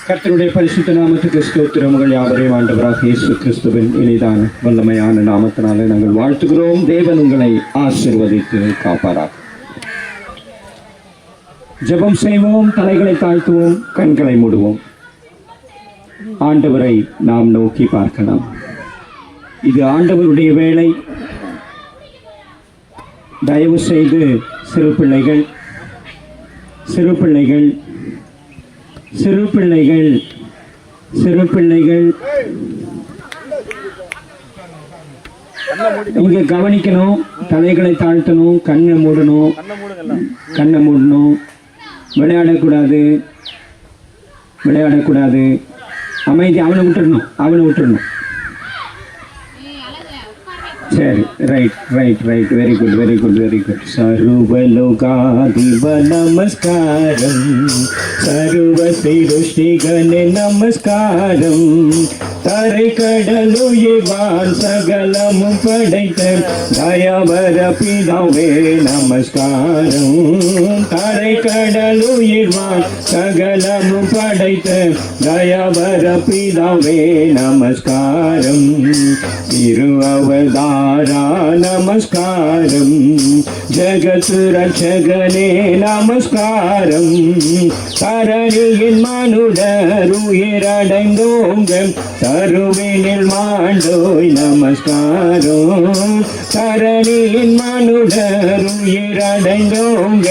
கர்த்தருடைய பரிசுத்த நாமத்துக்கு ஸ்தோத்திரங்கள். யாவரையும் ஆண்டவராக இயேசு கிறிஸ்துவின் இனிதான வல்லமையான நாமத்தினாலே நாங்கள் வாழ்த்துகிறோம். தேவன் உங்களை ஆசீர்வதித்து காப்பாராக. ஜெபம் செய்வோம், தலைகளை தாழ்த்துவோம், கண்களை மூடுவோம். ஆண்டவரை நாம் நோக்கி பார்க்கலாம். இது ஆண்டவருடைய வேலை. தயவு செய்து சிறு பிள்ளைகள் இங்க கவனிக்கணும். தலைகளை தாழ்த்தணும், கண்ணை மூடணும். விளையாடக்கூடாது. அமைதி. அவனை விட்டுடணும். சரி, ரைட். Very good. சர்வலோகாதிப நமஸ்காரம், சர்வ சிருஷ்டிகனே நமஸ்காரம், தரை கடலுயிர்வான் சகலமும் படைத்த தயாவர பிதாவே நமஸ்காரம், தரை கடலுயிர்வான் சகலமும் படைத்த தயாவர பிதாவே நமஸ்காரம், அவதாரா நமஸ்காரம், ஜகத் ரட்சகனே நமஸ்காரம், தரணியின் மனுடர் உயிரடைந்தோங்க தருவினில் மாண்டோய் நமஸ்காரம், தரணியின் மனுடர் உயிரடைந்தோங்க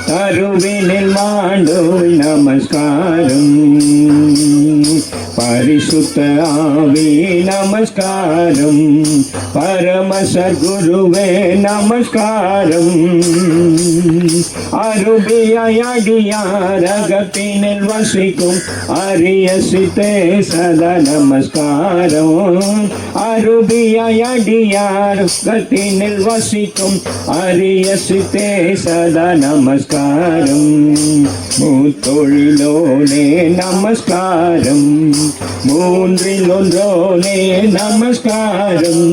தருவினில் மாண்டோய் நமஸ்காரம், பரிசுத்த ஆவி நமஸ்காரம், பரம சத்குருவே நமஸ்காரம், அருபியாடியார் அகத்தினில் வசிக்கும் அரிய சித்தே சதா நமஸ்காரம், அருபியாடியார் அகத்தினில் வசிக்கும் அரிய சித்தே சதா நமஸ்காரம், முத்தொழிலோனே நமஸ்காரம், மூன்றில் ஒன்றோனே நமஸ்காரம்,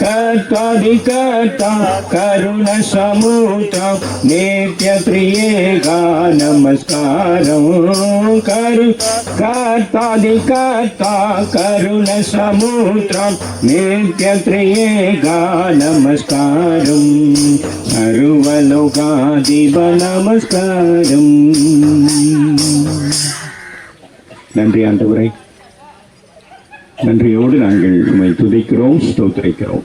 கர்த்தாதி கர்த்தா கருண சமுத்ரா நித்ய பிரியேகா நமஸ்காரம், கர்த்தாதி கர்த்தா கருண சமுத்ரா நித்ய பிரியேகா நமஸ்காரம், சர்வலோகாதிப நமஸ்காரம். நன்றி ஆண்டவரே. நன்றியோடு நாங்கள் உம்மை துதிக்கிறோம், ஸ்தோத்திரிக்கிறோம்.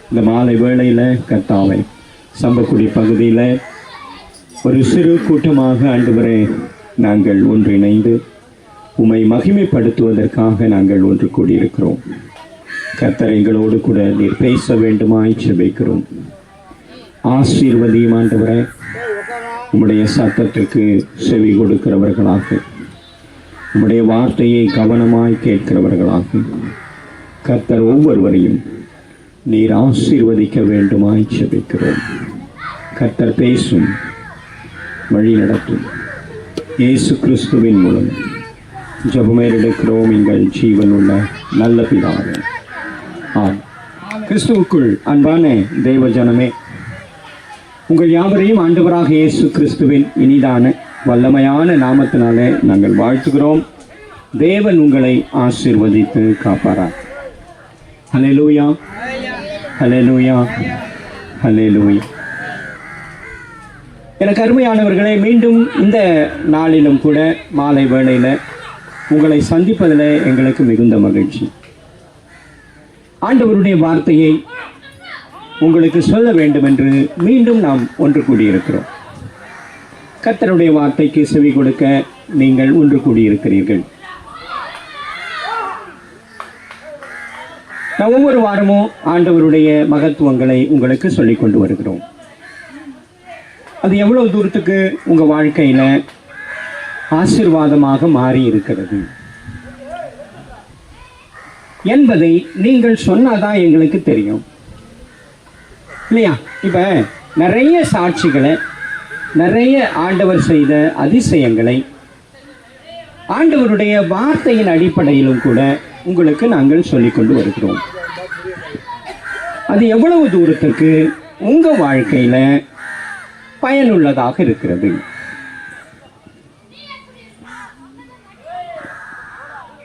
இந்த மாலை வேளையில் கர்த்தாவே, சம்பக்குடி பகுதியில் ஒரு சிறு கூட்டமாக ஆண்டவரே நாங்கள் ஒன்றிணைந்து உம்மை மகிமைப்படுத்துவதற்காக நாங்கள் ஒன்று கூடியிருக்கிறோம். கர்த்தர் எங்களோடு கூட நீர் பேச வேண்டுமாய் ஜெபிக்கிறோம். ஆசீர்வதியும் ஆண்டவரே. உம்முடைய சத்தத்திற்கு செவி கொடுக்கிறவர்களாக, உம்முடைய வார்த்தையை கவனமாய் கேட்கிறவர்களாக கர்த்தர் ஒவ்வொருவரையும் நீர் ஆசீர்வதிக்க வேண்டுமாய் ஜெபிக்கிறோம். கர்த்தர் பேசும், வழி நடத்தும். இயேசு கிறிஸ்துவின் மூலம் ஜெபமேறெடுக்கிறோம் எங்கள் ஜீவனுள்ள நல்ல பிதாவே. கிறிஸ்துவுக்குள் அன்பான தேவ ஜனமே, உங்கள் யாவரையும் ஆண்டவராக இயேசு கிறிஸ்துவின் இனிதான வல்லமையான நாமத்தினாலே நாங்கள் வாழ்த்துகிறோம். தேவன் உங்களை ஆசீர்வதித்து காப்பாரார். ஹல்லேலூயா, ஹல்லேலூயா, ஹல்லேலூயா. எனக்கு அருமையானவர்களே, மீண்டும் இந்த நாளிலும் கூட மாலை வேளையில் உங்களை சந்திப்பதில் எங்களுக்கு மிகுந்த மகிழ்ச்சி. ஆண்டவருடைய வார்த்தையை உங்களுக்கு சொல்ல வேண்டும் என்று மீண்டும் நாம் ஒன்று கூடியிருக்கிறோம். கர்த்தருடைய வார்த்தைக்கு செவி கொடுக்க நீங்கள் ஒன்று கூடியிருக்கிறீர்கள். நான் ஒவ்வொரு வாரமும் ஆண்டவருடைய மகத்துவங்களை உங்களுக்கு சொல்லிக் கொண்டு வருகிறோம். அது எவ்வளவு தூரத்துக்கு உங்கள் வாழ்க்கையில் ஆசீர்வாதமாக மாறி இருக்கிறது என்பதை நீங்கள் சொன்னாதான் எங்களுக்கு தெரியும், இல்லையா? இப்போ நிறைய சாட்சிகளை, நிறைய ஆண்டவர் செய்த அதிசயங்களை ஆண்டவருடைய வார்த்தையின் அடிப்படையிலும் கூட உங்களுக்கு நாங்கள் சொல்லிக்கொண்டு வருகிறோம். அது எவ்வளவு தூரத்துக்கு உங்கள் வாழ்க்கையில் பயனுள்ளதாக இருக்கிறது.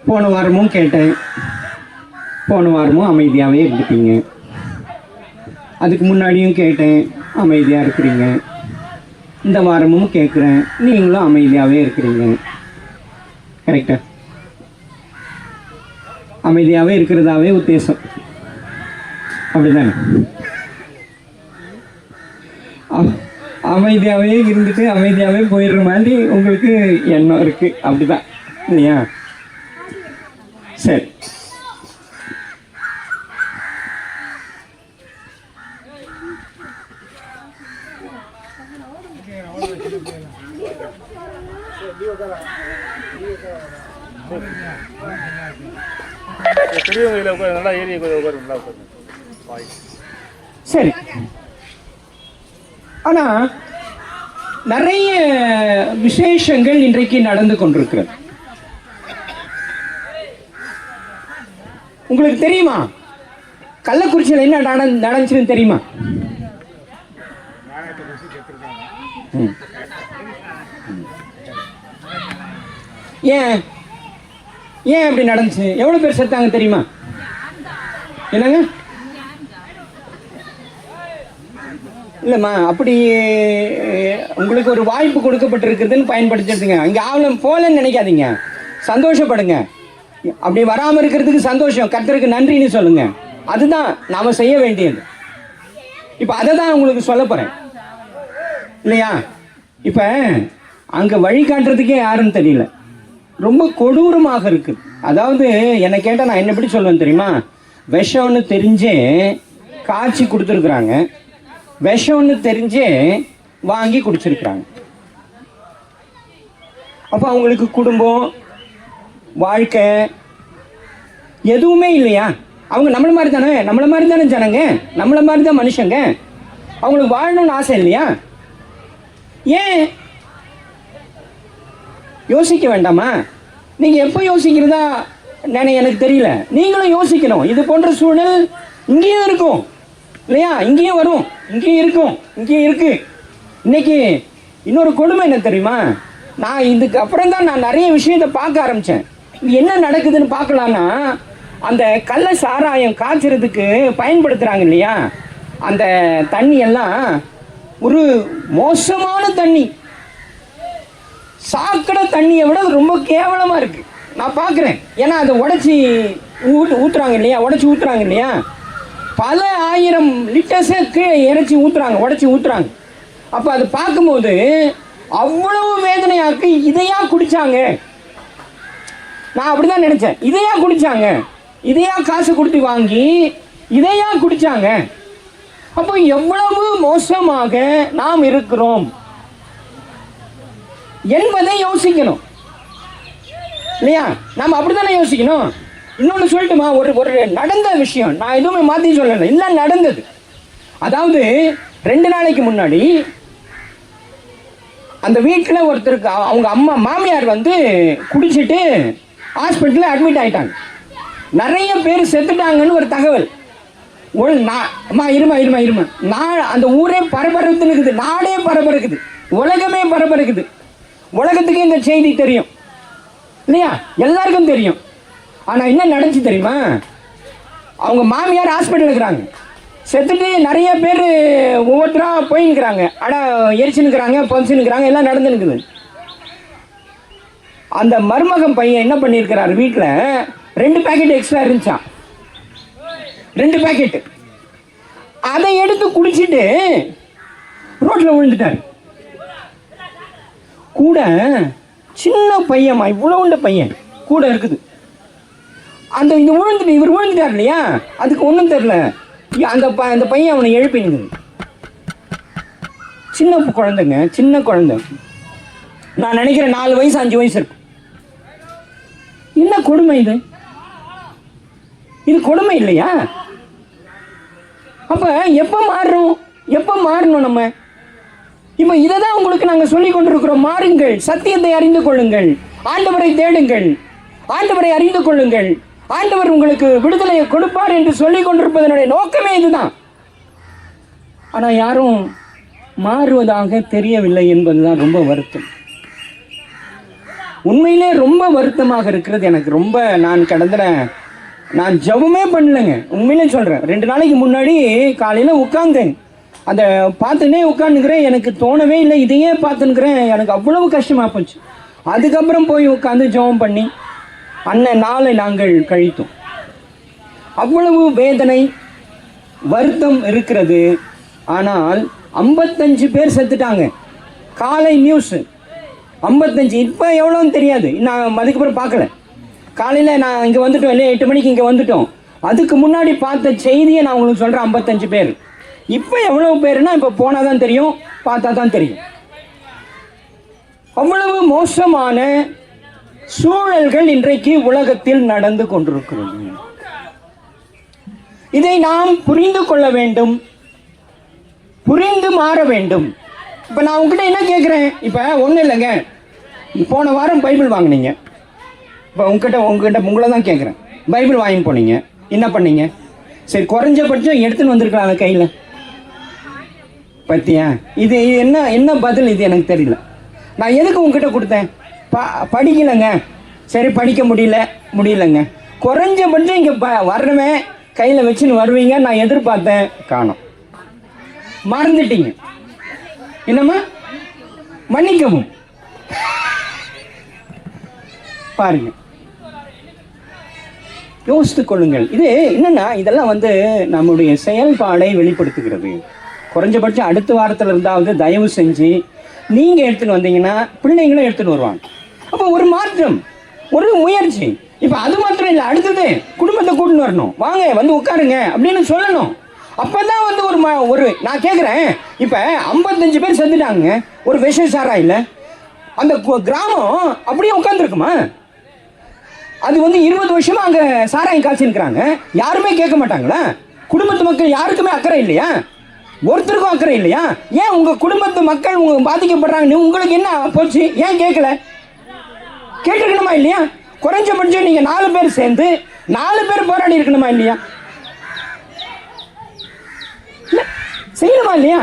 போன வாரமும் கேட்டேன், போன வாரமும் அமைதியாகவே இருந்துட்டீங்க. அதுக்கு முன்னாடியும் கேட்டேன், அமைதியாக இருக்கிறீங்க. இந்த வாரமும் கேட்குறேன், நீங்களும் அமைதியாகவே இருக்கிறீங்க. கரெக்டா? அமைதியாகவே இருக்கிறதாவே உத்தேசம், அப்படிதானே? அமைதியாகவே இருந்துட்டு அமைதியாகவே போயிடுற மாதிரி உங்களுக்கு எண்ணம் இருக்குது, அப்படிதான் இல்லையா? சரி, சரி. ஆனா நிறைய விசேஷங்கள் இன்றைக்கு நடந்து கொண்டிருக்கிறது. உங்களுக்கு தெரியுமா கள்ளக்குறிச்சியில் என்ன நடந்துச்சுன்னு தெரியுமா? ஏன் ஏன் அப்படி நடந்துச்சு? எவ்வளவு பேர் செத்தாங்க தெரியுமா? என்னங்க? இல்லைம்மா, அப்படி உங்களுக்கு ஒரு வாய்ப்பு கொடுக்கப்பட்டிருக்குதுன்னு பயன்படுத்திடுதுங்க. இங்கே ஆவலம் போலன்னு நினைக்காதீங்க, சந்தோஷப்படுங்க. அப்படி வராமல் இருக்கிறதுக்கு சந்தோஷம், கர்த்தருக்கு நன்றின்னு சொல்லுங்க. அதுதான் நாம் செய்ய வேண்டியது. இப்போ அதை தான் உங்களுக்கு சொல்ல போகிறேன் இல்லையா? இப்போ அங்கே வழிகாட்டுறதுக்கே யாருன்னு தெரியல, ரொம்ப கொடூரமாக இருக்குது. அதாவது என்னை கேட்டால் நான் என்ன எப்படி சொல்லுவேன் தெரியுமா? விஷம்னு தெரிஞ்சே காய்ச்சி கொடுத்துருக்குறாங்க, விஷம்னு தெரிஞ்சே வாங்கி குடிச்சிருக்கிறாங்க. அப்போ அவங்களுக்கு குடும்பம், வாழ்க்கை எதுவுமே இல்லையா? அவங்க நம்மள மாதிரி தானே ஜனங்க, நம்மள மாதிரி தான் மனுஷங்க. அவங்களுக்கு வாழணும்னு ஆசை இல்லையா? ஏன் யோசிக்க வேண்டாமா? நீங்க எப்போ யோசிக்கிறதா எனக்கு தெரியல. நீங்களும் யோசிக்கணும். இது போன்ற சூழல் இங்கேயும் இருக்கும் இல்லையா? இங்கேயும் வரும், இங்கேயும் இருக்கும், இங்கேயும் இருக்கு. இன்னைக்கு இன்னொரு கொடுமை என்ன தெரியுமா? நான் இதுக்கு அப்புறம் தான் நான் நிறைய விஷயத்தை பார்க்க ஆரம்பிச்சேன். இது என்ன நடக்குதுன்னு பார்க்கலான்னா, அந்த கள்ள சாராயம் காய்ச்சறதுக்கு பயன்படுத்துறாங்க இல்லையா, அந்த தண்ணி எல்லாம் ஒரு மோசமான தண்ணி, சாக்கடை தண்ணியை விட ரொம்ப கேவலமா இருக்கு. நான் பார்க்குறேன். ஏன்னா அதை உடச்சி ஊற்றுறாங்க இல்லையா, பல ஆயிரம் லிட்டர்ஸை கீழே இறைச்சி ஊற்றுறாங்க, உடச்சி ஊற்றுறாங்க. அப்போ அது பார்க்கும்போது அவ்வளவு வேதனையாக்கு. இதையா குடிச்சாங்க? நான் அப்படிதான் நினைச்சேன். இதையா குடிச்சாங்க? இதையா காசு கொடுத்து வாங்கி இதையா குடிச்சாங்க? அப்போ எவ்வளவு மோசமாக நாம் இருக்கிறோம் என்பதை யோசிக்கணும் இல்லையா? நாம் அப்படித்தானே யோசிக்கணும். இன்னொன்று சொல்லட்டுமா? ஒரு நடந்த விஷயம், நான் எதுவுமே மாற்றி சொல்லலை, இல்லை நடந்தது. அதாவது 2 நாளைக்கு முன்னாடி அந்த வீட்டில் ஒருத்தருக்கு அவங்க மாமியார் குடிச்சிட்டு ஹாஸ்பிட்டலில் அட்மிட் ஆகிட்டாங்க. நிறைய பேர் செத்துட்டாங்கன்னு ஒரு தகவல். இருமா அந்த ஊரே பரபரத்துன்னு, நாடே பரபரக்குது, உலகமே பரபரக்குது. உலகத்துக்கே இந்த செய்தி தெரியும் இல்லையா? எல்லாருக்கும் தெரியும். ஆனால் என்ன நடந்துச்சு தெரியுமா? அவங்க மாமியார் ஹாஸ்பிட்டல் இருக்கிறாங்க, செத்துட்டு நிறைய பேர் ஒவ்வொருத்தரா போயின்னுக்கிறாங்க, எரிச்சுன்னுக்கிறாங்க, பொஞ்சுன்னுக்கிறாங்க, எல்லாம் நடந்துனுக்குது. அந்த மருமகன் பையன் என்ன பண்ணியிருக்கிறார், வீட்டில் 2 பாக்கெட் எக்ஸ்ட்ரா இருந்துச்சான், 2 பாக்கெட். அதை எடுத்து குடிச்சிட்டு ரோட்டில் விழுந்துட்டார். கூட சின்ன பையன், இவ்வளவுண்ட பையன் கூட இருக்குது. இவர் விழுந்துட்டார் இல்லையா, அதுக்கு ஒன்றும் தெரியல. அந்த பையன் அவனை எழுப்பினுது. சின்ன குழந்தை, நான் நினைக்கிறேன் 4 வயசு 5 வயசு இருக்கு. என்ன கொடுமை இது? இது கொடுமை இல்லையா? அப்ப எப்ப மாறணும் நம்ம? இப்ப இதைதான் உங்களுக்கு நாங்க சொல்லிக் கொண்டிருக்கிறோம். மாறுங்கள், சத்தியத்தை அறிந்து கொள்ளுங்கள், ஆண்டவரை தேடுங்கள், ஆண்டவரை அறிந்து கொள்ளுங்கள், ஆண்டவர் உங்களுக்கு விடுதலையை கொடுப்பார் என்று சொல்லிக் கொண்டிருப்பதனுடைய நோக்கமே இதுதான். ஆனா யாரும் மாறுவதாக தெரியவில்லை என்பதுதான் ரொம்ப வருத்தம். உண்மையிலே ரொம்ப வருத்தமாக இருக்கிறது எனக்கு. ரொம்ப நான் ஜெபமே பண்ணலைங்க, உண்மையிலே சொல்கிறேன். 2 நாளைக்கு முன்னாடி காலையில் உட்கார்ந்தேன், அதை பார்த்துன்னே உட்காந்துக்கிறேன். எனக்கு தோணவே இல்லை, இதையே பார்த்துன்னுக்கிறேன். எனக்கு அவ்வளவு கஷ்டமாக போச்சு. அதுக்கப்புறம் போய் உட்காந்து ஜெபம் பண்ணி அண்ணன் நாளை நாங்கள் கழித்தோம். அவ்வளவு வேதனை வருத்தம் இருக்கிறது. ஆனால் 55 பேர் செத்துட்டாங்க. காலை நியூஸ் 55. இப்போ எவ்வளோன்னு தெரியாது, நான் அதுக்கப்புறம் பார்க்கல. காலையில் நான் இங்கே வந்துட்டோம் இல்லையா, 8 மணிக்கு இங்கே வந்துட்டோம். அதுக்கு முன்னாடி பார்த்த செய்தியை நான் உங்களுக்கு சொல்கிறேன். 55 பேர். இப்போ எவ்வளோ பேருனா இப்போ போனால் தான் தெரியும், பார்த்தா தான் தெரியும். அவ்வளவு மோசமான சூழல்கள் இன்றைக்கு உலகத்தில் நடந்து கொண்டிருக்கிறது. இதை நாம் புரிந்து கொள்ள வேண்டும், புரிந்து மாற வேண்டும். இப்போ நான் உங்ககிட்ட என்ன கேட்குறேன், இப்போ ஒன்றும் இல்லைங்க, போன வாரம் பைபிள் வாங்கினீங்க. இப்போ உங்களை தான் கேட்குறேன், பைபிள் வாங்கி போனீங்க, என்ன பண்ணீங்க? சரி, குறைஞ்சபட்சம் எடுத்துன்னு வந்திருக்கலாம் கையில். பத்தியா, இது என்ன பதில்? இது எனக்கு தெரியல. நான் எதுக்கு உங்ககிட்ட கொடுத்தேன்? படிக்கலைங்க. சரி, படிக்க முடியலங்க. குறைஞ்சபட்சம் இங்கே வரணுமே, கையில் வச்சுன்னு வருவீங்க நான் எதிர்பார்த்தேன், காணோம். மறந்துட்டீங்க. என்னம்மா? மன்னிக்கவும். பாருங்க, யோசித்துக் கொள்ளுங்கள். இது என்னன்னா, இதெல்லாம் நம்முடைய செயல்பாடை வெளிப்படுத்துகிறது. குறைஞ்சபட்சம் அடுத்த வாரத்தில் இருந்தாவது தயவு செஞ்சு நீங்க எடுத்துன்னு வந்தீங்கன்னா பிள்ளைங்களும் எடுத்துன்னு வருவாங்க. அப்போ ஒரு மாற்றம், ஒரு முயற்சி. இப்ப அது மாத்திரம் இல்லை, அடுத்தது குடும்பத்தை கூட்டின்னு வரணும். வாங்க வந்து உட்காருங்க அப்படின்னு சொல்லணும். அப்பதான் ஒரு நான் கேட்குறேன், இப்ப 55 பேர் செத்துட்டாங்க ஒரு விஷ சாராயில. அந்த கிராமம் அப்படியே உட்காந்துருக்குமா? அது 20 வருஷமா அங்க சாராயம் காய்ச்சிருக்கிறாங்க. யாருமே கேட்க மாட்டாங்களா? குடும்பத்து மக்கள் யாருக்குமே அக்கறை இல்லையா? ஒருத்தருக்கும் அக்கறை இல்லையா? ஏன் உங்க குடும்பத்து மக்கள் பாதிக்கப்படுறாங்க, உங்களுக்கு என்ன போச்சு? ஏன் கேட்கல? கேட்டிருக்கணுமா இல்லையா? குறைஞ்சபட்சம் நீங்க 4 பேர் சேர்ந்து 4 பேர் போராடி இருக்கணுமா இல்லையா? செய்யணுமா இல்லையா?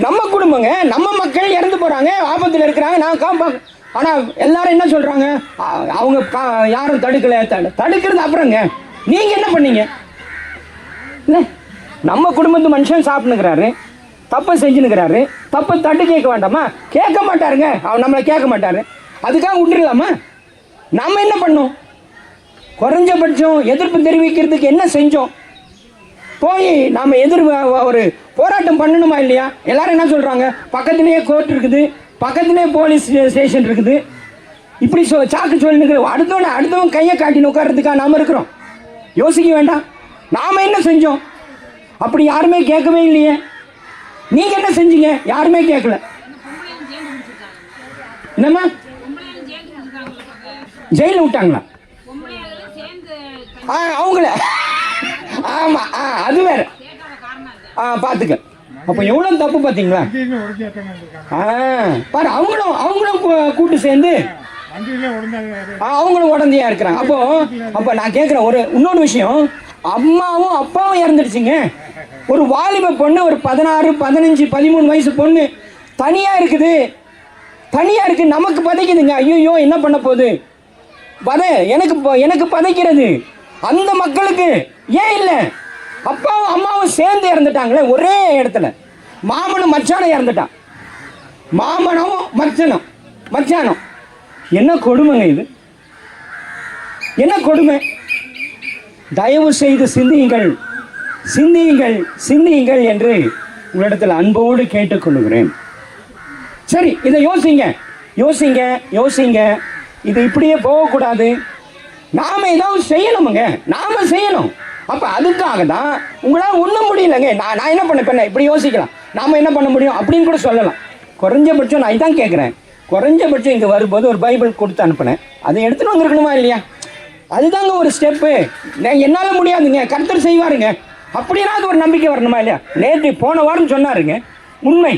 நம்ம குடும்பங்க, நம்ம மக்கள் இறந்து போறாங்க, ஆபத்தில் இருக்கிறாங்க, நான் காப்பாங்க. ஆனா எல்லாரும் என்ன சொல்றாங்க? அவங்க யாரும் தடுக்கல. தடுக்கிறது அப்புறங்க, நீங்க என்ன பண்ணீங்க? இல்ல, நம்ம குடும்பத்து மனுஷன் சாப்பிட்டுக்கிறாரு, தப்பை செஞ்சுனுக்கிறாரு, தப்பை தட்டு கேட்க வேண்டாமா? கேட்க மாட்டாருங்க, அவன் நம்மளை கேட்க மாட்டாரு. அதுக்காக விட்டுருலாமா? நாம என்ன பண்ணோம்? குறைஞ்சபட்சம் எதிர்ப்பு தெரிவிக்கிறதுக்கு என்ன செஞ்சோம்? போய் நாம ஒரு போராட்டம் பண்ணணுமா இல்லையா? எல்லாரும் என்ன சொல்றாங்க? பக்கத்திலேயே கோர்ட் இருக்குது, பக்கத்திலேயே போலீஸ் ஸ்டேஷன் இருக்குது, இப்படி சாக்கு சொல்லி அடுத்தவன் கையை காட்டின்னு உட்கார்றதுக்காக நாம இருக்கிறோம். யோசிக்க வேண்டாம், நாம என்ன செஞ்சோம்? அப்படி யாருமே கேட்கவே இல்லையே. நீங்க என்ன செஞ்சீங்க? யாருமே கேட்கல. என்னம்மா, ஜெயில விட்டாங்களா? அவங்கள ஆமா, அது வேற. பாத்துக்க, அப்ப எவ்வளவு தப்பு பாத்தீங்களா? பாரு, அவங்களும் கூட்டு சேர்ந்து அவங்களும் உடந்தையா இருக்கிறாங்க. அப்போ நான் கேட்கிறேன், இன்னொரு விஷயம், அம்மாவும் அப்பாவும் இறந்துடுச்சுங்க. ஒரு வாலிப பொண்ணு, ஒரு 16, 15, 13 வயசு பொண்ணு தனியா இருக்குது. நமக்கு பதைக்குதுங்க. ஐயோ, என்ன பண்ண போகுது? எனக்கு பதைக்கிறது. அந்த மக்களுக்கு ஏன் இல்லை? அப்பாவும் அம்மாவும் சேர்ந்து இறந்துட்டாங்களே ஒரே இடத்துல. மாமனும் மச்சானும் இறந்துட்டான். மாமனும் மச்சானும். என்ன கொடுமைங்க இது? என்ன கொடுமை? தயவு செய்து சிந்தியுங்கள் என்று உங்களிடத்தில் அன்போடு கேட்டுக்கொள்கிறேன். சரி, இதை யோசிங்க. இது இப்படியே போகக்கூடாது. நாம ஏதாவது செய்யணுமுங்க, நாம செய்யணும். அப்ப அதுக்காக தான் உங்களால் ஒன்றும் முடியலைங்க. நான் என்ன பண்ண இப்படி யோசிக்கலாம், நாம என்ன பண்ண முடியும் அப்படின்னு கூட சொல்லலாம். குறைஞ்சபட்சம் நான் இதான் கேட்குறேன், குறைஞ்சபட்சம் இங்கே வரும்போது ஒரு பைபிள் கொடுத்து அனுப்பினேன், அதை எடுத்துட்டு வந்துருக்கணுமா இல்லையா? அதுதாங்க ஒரு ஸ்டெப்பு. என்னால் முடியாதுங்க, கர்த்தர் செய்வாருங்க, அப்படின்னா அது ஒரு நம்பிக்கை வரணுமா இல்லையா? நேற்று போன வாரம் சொன்னாருங்க, உண்மை.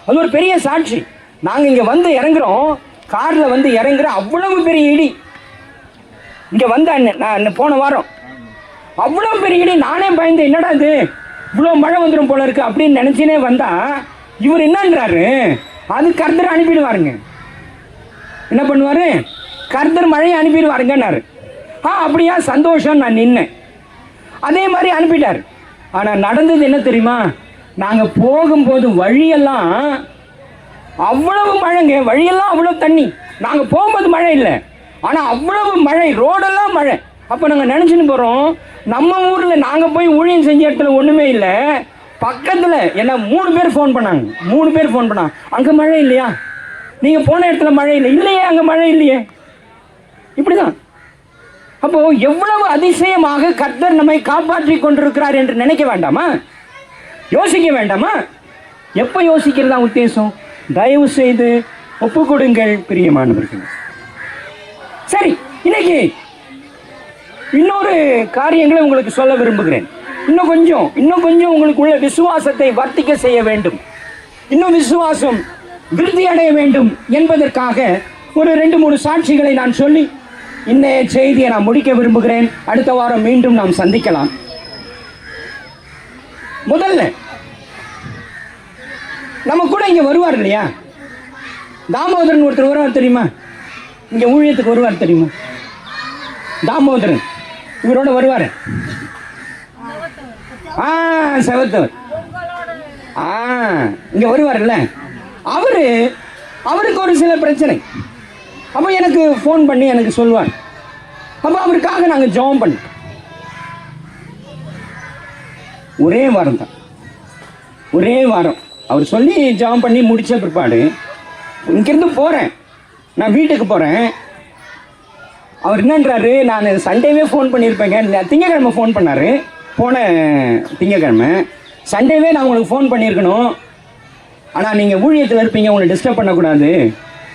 அது ஒரு பெரிய சாட்சி. நாங்கள் இங்கே இறங்குறோம், காரில் இறங்குறோம், அவ்வளவு பெரிய இடி. இங்கே நான் போன வாரம் அவ்வளோ பெரிய இடி. நானே பயந்து, என்னடா இது இவ்வளோ மழை வந்துடும் போல இருக்கு அப்படின்னு நினச்சினே வந்தா, இவர் என்னன்றாரு, அது கர்த்தர் அனுப்பிடுவாருங்க. என்ன பண்ணுவார்? கர்த்தர் மழையை அனுப்பிடுவாருங்கன்னாரு. அப்படியா, சந்தோஷம், நான் நின்னேன். அதே மாதிரி அனுப்பிட்டார். ஆனால் நடந்தது என்ன தெரியுமா? நாங்கள் போகும்போது வழியெல்லாம் அவ்வளவு மழைங்க, வழியெல்லாம் அவ்வளோ தண்ணி. நாங்கள் போகும்போது மழை இல்லை, ஆனால் அவ்வளவு மழை, ரோடெல்லாம் மழை. அப்போ நாங்கள் நினச்சின்னு போகிறோம், நம்ம ஊரில் நாங்கள் போய் ஊழியம் செஞ்ச இடத்துல ஒன்றுமே இல்லை, பக்கத்தில் என்ன 3 பேர் ஃபோன் பண்ணாங்க. 3 பேர் ஃபோன் பண்ணாங்க, அங்கே மழை இல்லையா? நீங்கள் போன இடத்துல மழை இல்லை. இல்லையே, அங்கே மழை இல்லையே. இப்படிதான். அப்போ எவ்வளவு அதிசயமாக கர்த்தர் நம்மை காப்பாற்றி கொண்டிருக்கிறார் என்று நினைக்க வேண்டாமா? யோசிக்க வேண்டாமா? எப்போ யோசிக்கிறதா உத்தேசம்? தயவு செய்து ஒப்பு கொடுங்கள் பிரியமானவர்கள். சரி, இன்னைக்கு இன்னொரு காரியங்களை உங்களுக்கு சொல்ல விரும்புகிறேன். இன்னும் கொஞ்சம் உங்களுக்குள்ள விசுவாசத்தை வர்த்திக்க செய்ய வேண்டும், இன்னும் விசுவாசம் விருத்தி அடைய வேண்டும் என்பதற்காக ஒரு 2-3 சாட்சிகளை நான் சொல்லி இந்த செய்தியை நான் முடிக்க விரும்புகிறேன். அடுத்த வாரம் மீண்டும் நாம் சந்திக்கலாம். முதல்ல நம்ம கூட இங்க வருவார் இல்லையா, தாமோதரன் ஒருத்தர் வருவார் தெரியுமா? இங்க ஊழியத்துக்கு வருவார் தெரியுமா? தாமோதரன் இவரோட வருவார். செவத்தவர் இங்க வருவார்ல, அவருக்கு ஒரு சில பிரச்சனை. அப்போ எனக்கு ஃபோன் பண்ணி எனக்கு சொல்லுவார். அப்போ அவருக்காக நாங்கள் ஜெபம் பண்ணோம். ஒரே வாரம் தான், ஒரே வாரம் அவர் சொல்லி ஜெபம் பண்ணி முடித்த பிற்பாடு இங்கிருந்து போகிறேன், நான் வீட்டுக்கு போகிறேன். அவர் என்னன்றாரு, நான் சண்டேவே ஃபோன் பண்ணியிருப்பேங்க, திங்கக்கிழமை ஃபோன் பண்ணார், போன திங்கக்கிழமை. சண்டேவே நான் உங்களுக்கு ஃபோன் பண்ணியிருக்கணும், ஆனால் நீங்கள் ஊழியத்தில் இருப்பீங்க, உங்களை டிஸ்டர்ப் பண்ணக்கூடாது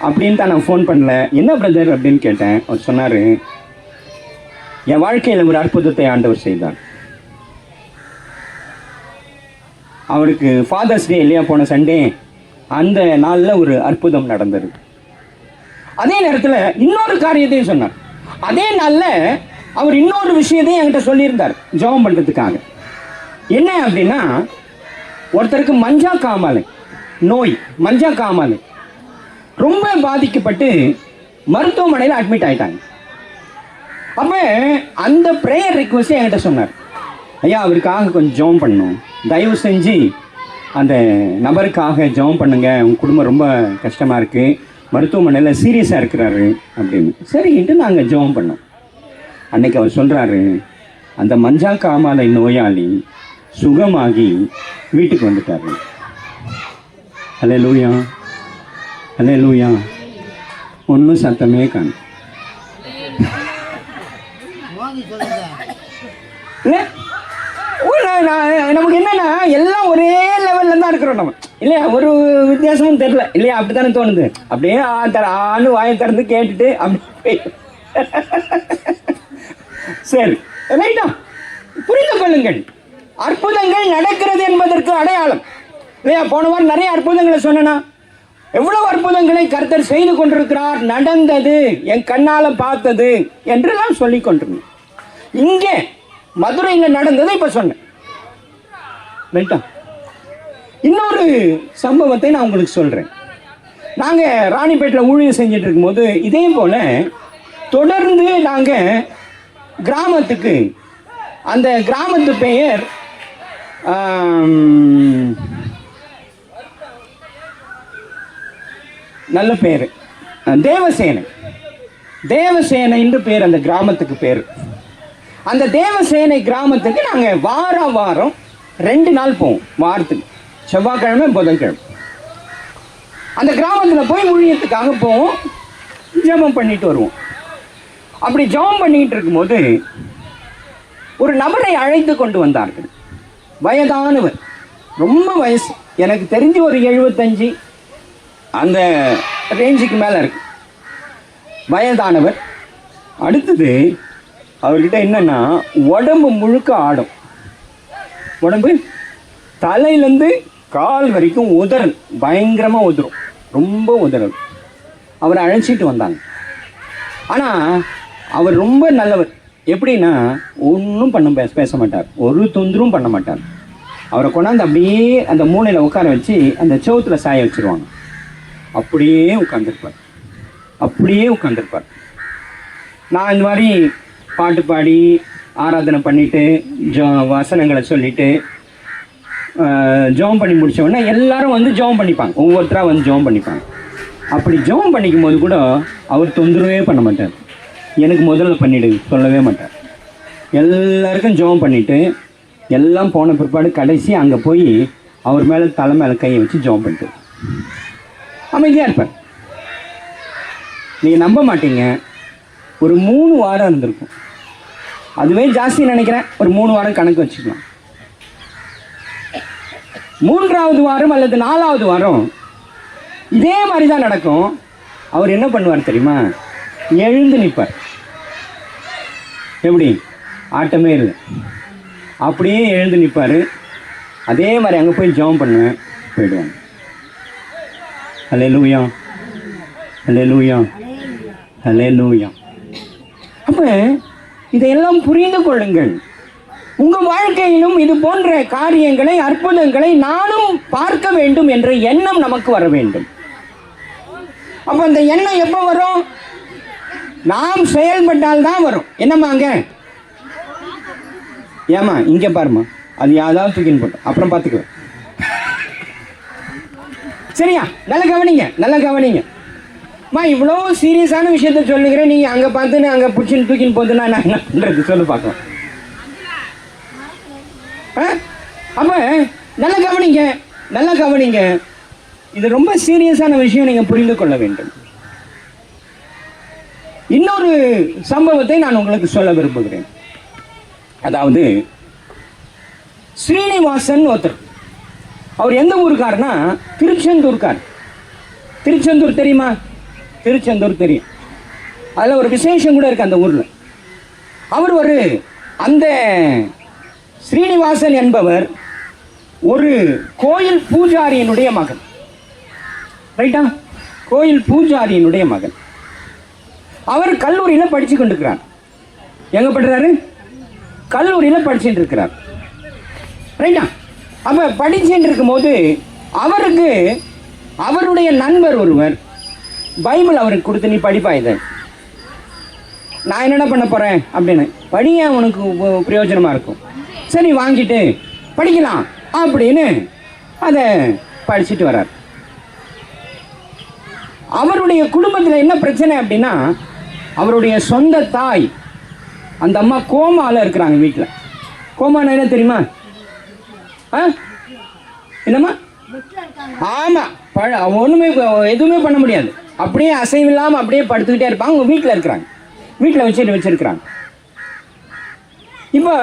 அப்படின்னு தான் நான் ஃபோன் பண்ணல. என்ன பிரதர் அப்படின்னு கேட்டேன். அவர் சொன்னார், என் வாழ்க்கையில் ஒரு அற்புதத்தை ஆண்டவர் செய்தார். அவருக்கு ஃபாதர்ஸ் டே இல்லையா, போன சண்டே, அந்த நாளில் ஒரு அற்புதம் நடந்தது. அதே நேரத்தில் இன்னொரு காரியத்தையும் சொன்னார். அதே நாளில் அவர் இன்னொரு விஷயத்தையும் என்கிட்ட சொல்லியிருந்தார் ஜெபம் பண்ணுறதுக்காக. என்ன அப்படின்னா, ஒருத்தருக்கு மஞ்சா காமாலை நோய், மஞ்சா காமாலை ரொம்ப பாதிக்கப்பட்டு மருத்துவமனையில் அட்மிட் ஆயிட்டாங்க. அப்போ அந்த ப்ரேயர் ரிக்வெஸ்ட் என்கிட்ட சொன்னார், ஐயா அவருக்காக கொஞ்சம் ஜெபம் பண்ணணும், தயவு செஞ்சு அந்த நபருக்காக ஜெபம் பண்ணுங்க, உங்கள் குடும்பம் ரொம்ப கஷ்டமாக இருக்குது, மருத்துவமனையில் சீரியஸாக இருக்கிறாரு அப்படின்னு. சரின்ட்டு நாங்கள் ஜெபம் பண்ணோம். அன்னைக்கு அவர் சொல்கிறாரு, அந்த மஞ்சா காமாலை நோயாளி சுகமாகி வீட்டுக்கு வந்துட்டாரு. அல்லேலூயா, அல்லேலூயா. ஒன்றும் சத்தமே காணும். நமக்கு என்னன்னா எல்லாம் ஒரே லெவல்ல தான் இருக்கிறோம் நம்ம இல்லையா, ஒரு வித்தியாசமும் தெரியல இல்லையா, அப்படித்தானே தோணுது. அப்படியே ஆணு வாயை திறந்து கேட்டுட்டு அப்படி சரி, ரைட்டா? புரிந்து கொள்ளுங்கள், அற்புதங்கள் நடக்கிறது என்பதற்கு அடையாளம் இல்லையா. போன வாரம் நிறைய அற்புதங்களை சொன்னா, எவ்வளவு அற்புதங்களை கர்த்தர் செய்து கொண்டிருக்கிறார், நடந்தது, என் கண்ணால பார்த்தது என்றெல்லாம் சொல்லி கொண்டிருந்தேன். இங்கே மதுரையில் நடந்ததை இப்ப சொன்னேன். ரைட்டா? இன்னொரு சம்பவத்தை நான் உங்களுக்கு சொல்றேன். நாங்க ராணிப்பேட்டில் ஊழியம் செஞ்சுட்டு இருக்கும்போது இதே போல தொடர்ந்து நாங்க கிராமத்துக்கு, அந்த கிராமத்து பெயர் நல்ல பேர், தேவசேனை. தேவசேனை என்று பேர் அந்த கிராமத்துக்கு பேர். அந்த தேவசேனை கிராமத்துக்கு நாங்கள் வாரம் 2 நாள் போவோம். வாரத்துக்கு செவ்வாய்க்கிழமை புதன்கிழமை அந்த கிராமத்தில் போய் ஊழியத்துக்காக போவோம், ஜெபம் பண்ணிட்டு வருவோம். அப்படி ஜெபம் பண்ணிட்டு இருக்கும்போது ஒரு நபரை அழைத்து கொண்டு வந்தார்கள். வயதானவர், ரொம்ப வயசு, எனக்கு தெரிஞ்சு ஒரு 75 அந்த ரேஞ்சுக்கு மேலே இருக்கு, வயதானவர். அடுத்தது அவர்கிட்ட என்னன்னா, உடம்பு முழுக்க ஆடும், உடம்பு தலையிலேருந்து கால் வரைக்கும் உதறல், பயங்கரமாக உதறும், ரொம்ப உதறல். அவரை அழைச்சிட்டு வந்தாங்க. ஆனால் அவர் ரொம்ப நல்லவர். எப்படின்னா, ஒன்றும் பேச மாட்டார், ஒரு தொந்தரும் பண்ண மாட்டார். அவரை கொண்டாந்து அப்படியே அந்த மூலையில் உட்கார வச்சு அந்த செவுத்துல சாய வச்சுருவாங்க. அப்படியே உட்காந்துருப்பார். அப்படியே உட்காந்துருப்பார். நான் இந்த மாதிரி பாட்டு பாடி ஆராதனை பண்ணிட்டு வசனங்களை சொல்லிட்டு ஜெபம் பண்ணி முடிச்ச உடனே எல்லாரும் வந்து ஜெபம் பண்ணிப்பாங்க, ஒவ்வொருத்தராக வந்து ஜெபம் பண்ணிப்பாங்க. அப்படி ஜெபம் பண்ணிக்கும் போது கூட அவர் தொந்தரவே பண்ண மாட்டார், எனக்கு முதல்ல பண்ணிடு சொல்லவே மாட்டார். எல்லாருக்கும் ஜெபம் பண்ணிவிட்டு எல்லாம் போன பிற்பாடு கடைசி அங்கே போய் அவர் மேலே தலை மேலே கையை வச்சு ஜெபம் பண்ணிட்டு அமைதியாக இருப்பார். நீங்கள் நம்ப மாட்டீங்க, ஒரு 3 வாரம் இருந்திருக்கும். அதுவே ஜாஸ்தி நினைக்கிறேன், ஒரு 3 வாரம் கணக்கு வச்சுக்கலாம். 3வது வாரம் அல்லது 4வது வாரம் இதே மாதிரி தான் நடக்கும். அவர் என்ன பண்ணுவார் தெரியுமா? எழுந்து நிற்பார். எப்படி? ஆட்டமே இல்லை, அப்படியே எழுந்து நிற்பார். அதே மாதிரி அங்கே போய் ஜெபம் பண்ணுவேன், போயிடுவாங்க. அல்லேலூயா, அல்லேலூயா, அல்லேலூயா. அப்போ இதையெல்லாம் புரிந்து கொள்ளுங்கள். உங்கள் வாழ்க்கையிலும் இது போன்ற காரியங்களை, அற்புதங்களை நானும் பார்க்க வேண்டும் என்ற எண்ணம் நமக்கு வர வேண்டும். அப்போ அந்த எண்ணம் எப்போ வரும்? நாம் செயல்பட்டால் தான் வரும். என்னம்மாங்க? ஏமா இங்கே பாருமா, அது யாராவது தூக்கின்னு போட்டோம், அப்புறம் பார்த்துக்கலாம். சரியா? நல்லா கவனிங்க, நல்லா கவனிங்க. இவ்வளோ சீரியஸான விஷயத்த சொல்லுகிறேன், நீங்கள் அங்கே பார்த்துன்னு அங்கே பிடிச்சின்னு தூக்கின்னு போதுன்னா நான் என்ன பண்ணுறது சொல்லு பார்க்கலாம். அப்போ நல்லா கவனிங்க, நல்லா கவனிங்க. இது ரொம்ப சீரியஸான விஷயம், நீங்கள் புரிந்து கொள்ள வேண்டும். இன்னொரு சம்பவத்தை நான் உங்களுக்கு சொல்ல விரும்புகிறேன். அதாவது ஸ்ரீனிவாசன் ஒருத்தர், அவர் எந்த ஊருக்காரனா? திருச்செந்தூர்கார். திருச்செந்தூர் தெரியுமா? திருச்செந்தூர் தெரியும். அதில் ஒரு விசேஷம் கூட இருக்கு அந்த ஊரில். அவர் அந்த ஸ்ரீனிவாசன் என்பவர் ஒரு கோயில் பூஜாரியினுடைய மகன். ரைட்டா? கோயில் பூஜாரியினுடைய மகன். அவர் கல்லூரியில் படித்து கொண்டிருக்கிறார். எங்கே படிக்கிறாரு? கல்லூரியில் படிச்சுட்டு இருக்கிறார். ரைட்டா? அப்போ படிச்சுட்டு இருக்கும்போது அவருக்கு அவருடைய நண்பர் ஒருவர் பைபிள் அவருக்கு கொடுத்து, நீ படிப்பா இதை, நான் என்னென்ன பண்ண போகிறேன் அப்படின்னு, படிய உனக்கு பிரயோஜனமாக இருக்கும், சரி வாங்கிட்டு படிக்கலாம் அப்படின்னு அதை படிச்சுட்டு வர்றார். அவருடைய குடும்பத்தில் என்ன பிரச்சனை அப்படின்னா, அவருடைய சொந்த தாய் அந்த அம்மா கோமாவில் இருக்கிறாங்க வீட்டில். கோமானா என்ன தெரியுமா? என்னம்மா? ஆமாம், ஒன்றுமே எதுவுமே பண்ண முடியாது, அப்படியே அசைவில்லாமல் அப்படியே படுத்துக்கிட்டே இருப்பாங்க. அவங்க வீட்டில் இருக்கிறாங்க, வீட்டில் வச்சிருக்கிறாங்க. இப்போ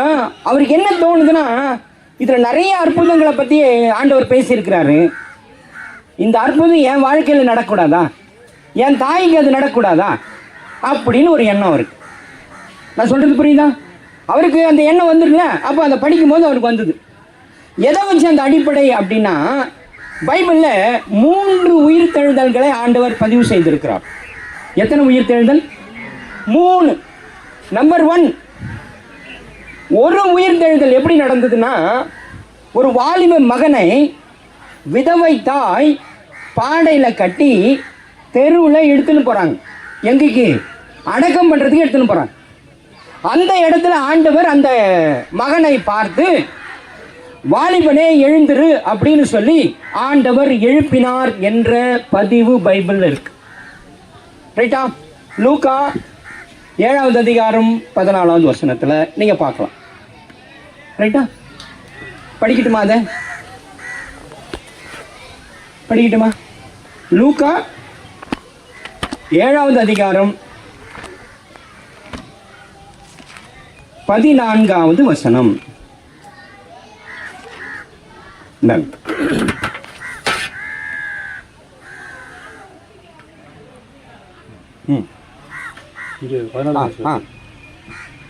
அவருக்கு என்ன தோணுதுன்னா, இதில் நிறைய அற்புதங்களை பற்றி ஆண்டவர் பேசியிருக்கிறாரு, இந்த அற்புதம் என் வாழ்க்கையில் நடக்கூடாதா, என் தாய்க்கு அது நடக்கூடாதா அப்படின்னு ஒரு எண்ணம் அவருக்கு. நான் சொல்கிறது புரியுதா? அவருக்கு அந்த எண்ணம் வந்துருக்குல்ல. அப்போ அதை படிக்கும்போது அவருக்கு வந்தது. எதை வச்சு அந்த அடிப்படை அப்படின்னா, பைபிளில் 3 உயிர்த்தெழுதல்களை ஆண்டவர் பதிவு செய்திருக்கிறார். எத்தனை உயிர்த்தெழுதல்? 3. நம்பர் 1, ஒரு உயிர்த்தெழுதல் எப்படி நடந்ததுன்னா, ஒரு வாலிப மகனை விதவை தாய் பாடையில் கட்டி தெருவில் எடுத்துன்னு போகிறாங்க. எங்கேக்கு? அடக்கம் பண்ணுறதுக்கு எடுத்துன்னு போகிறாங்க. அந்த இடத்துல ஆண்டவர் அந்த மகனை பார்த்து, வாலிபனே எழுந்திரு அப்படின்னு சொல்லி ஆண்டவர் எழுப்பினார் என்ற பதிவு பைபிளில் இருக்கு. ரைட்டா? லூக்கா 7வது அதிகாரம் 14வது வசனத்தில் நீங்கள் பார்க்கலாம். ரைட்டா? படிக்கட்டுமா? அதை படிக்கட்டுமா? லூக்கா 7வது அதிகாரம் 14வது வசனம்.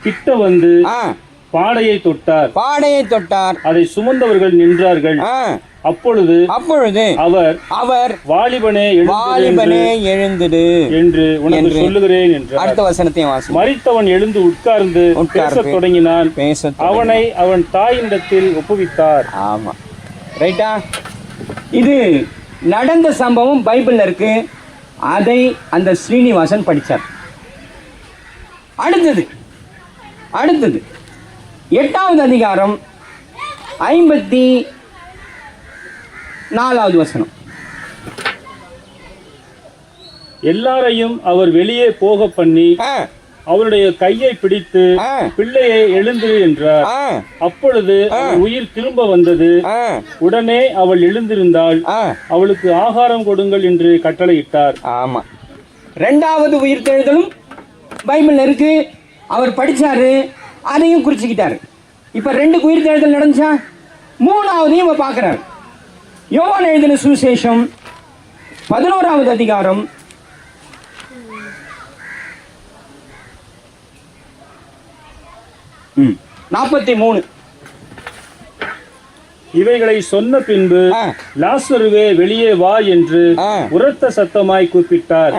கிட்ட வந்து பாடையை தொட்டார். அதை சுமந்தவர்கள் நின்றார்கள். அப்பொழுது அவர் வாலிபனே எழுந்திடு என்று உனக்கு சொல்லுகிறேன் என்றார். அடுத்த வசனத்தையும் வாசி. மரித்தவன் எழுந்து உட்கார்ந்து பேசத் தொடங்கினான். அவனை அவன் தாயினிடத்தில் ஒப்புவித்தார். ஆமா, ரைட்டா? இது நடந்த சம்பவம் பைபிள்ல இருக்கு. அதை அந்த ஸ்ரீனிவாசன் படித்தார். அடுத்தது 8வது அதிகாரம் 54வது வசனம். எல்லாரையும் அவர் வெளியே போக பண்ணி அவருடைய கையை பிடித்து பிள்ளையை எழுந்திரு என்றார். அப்பொழுது உயிர் திரும்ப வந்தது. உடனே அவள் எழுந்திருந்தாள். அவளுக்கு ஆகாரம் கொடுங்கள் என்று கட்டளையிட்டார். ஆமா, 2வது உயிர் தெழுதலும் பைபிள்ல இருக்கு. அவர் படிச்சாரு, அதையும் குறிச்சுக்கிட்டாரு. இப்ப 2 உயிர் தெழுதல் நடந்துச்சா, 3வதையும் இவ பார்க்கிறார். யோவான் எழுதின சுவிசேஷம் 11வது அதிகாரம் 43. இவைகளை சொன்ன பின்பு லாசருவே வெளியே வா என்று உரத்த சத்தமாய் கூப்பிட்டார்.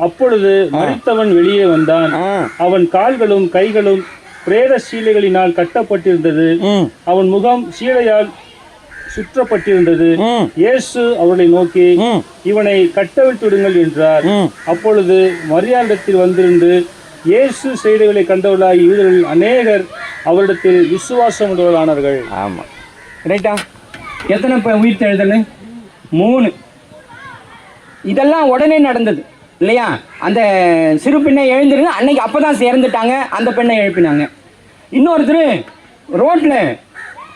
அப்பொழுது மரித்தவன் வெளியே வந்தான். அவன் கால்களும் கைகளும் பிரேத சீலைகளினால் கட்டப்பட்டிருந்தது. அவன் முகம் சீலையால் சுற்றப்பட்டிருந்தது. இயேசு அவர்களை நோக்கி, இவனை கட்டவிழ்த்துடுங்கள் என்றார். அப்பொழுது மரியாளிடத்தில் வந்திருந்து இயேசு செய்திகளை கண்டவர்களாகி யூதர்கள் அநேகர் அவரிடத்தில் விசுவாசம் உள்ளவர்களானார்கள். ஆமா, ரைட்டா? எத்தனை உயிர் தெழுதல்? 3. இதெல்லாம் உடனே நடந்தது இல்லையா? அந்த சிறு பெண்ணை எழுந்திருந்து அன்னைக்கு அப்பதான் சேர்ந்துட்டாங்க. அந்த பெண்ணை எழுப்பினாங்க. இன்னொருத்தர் ரோட்ல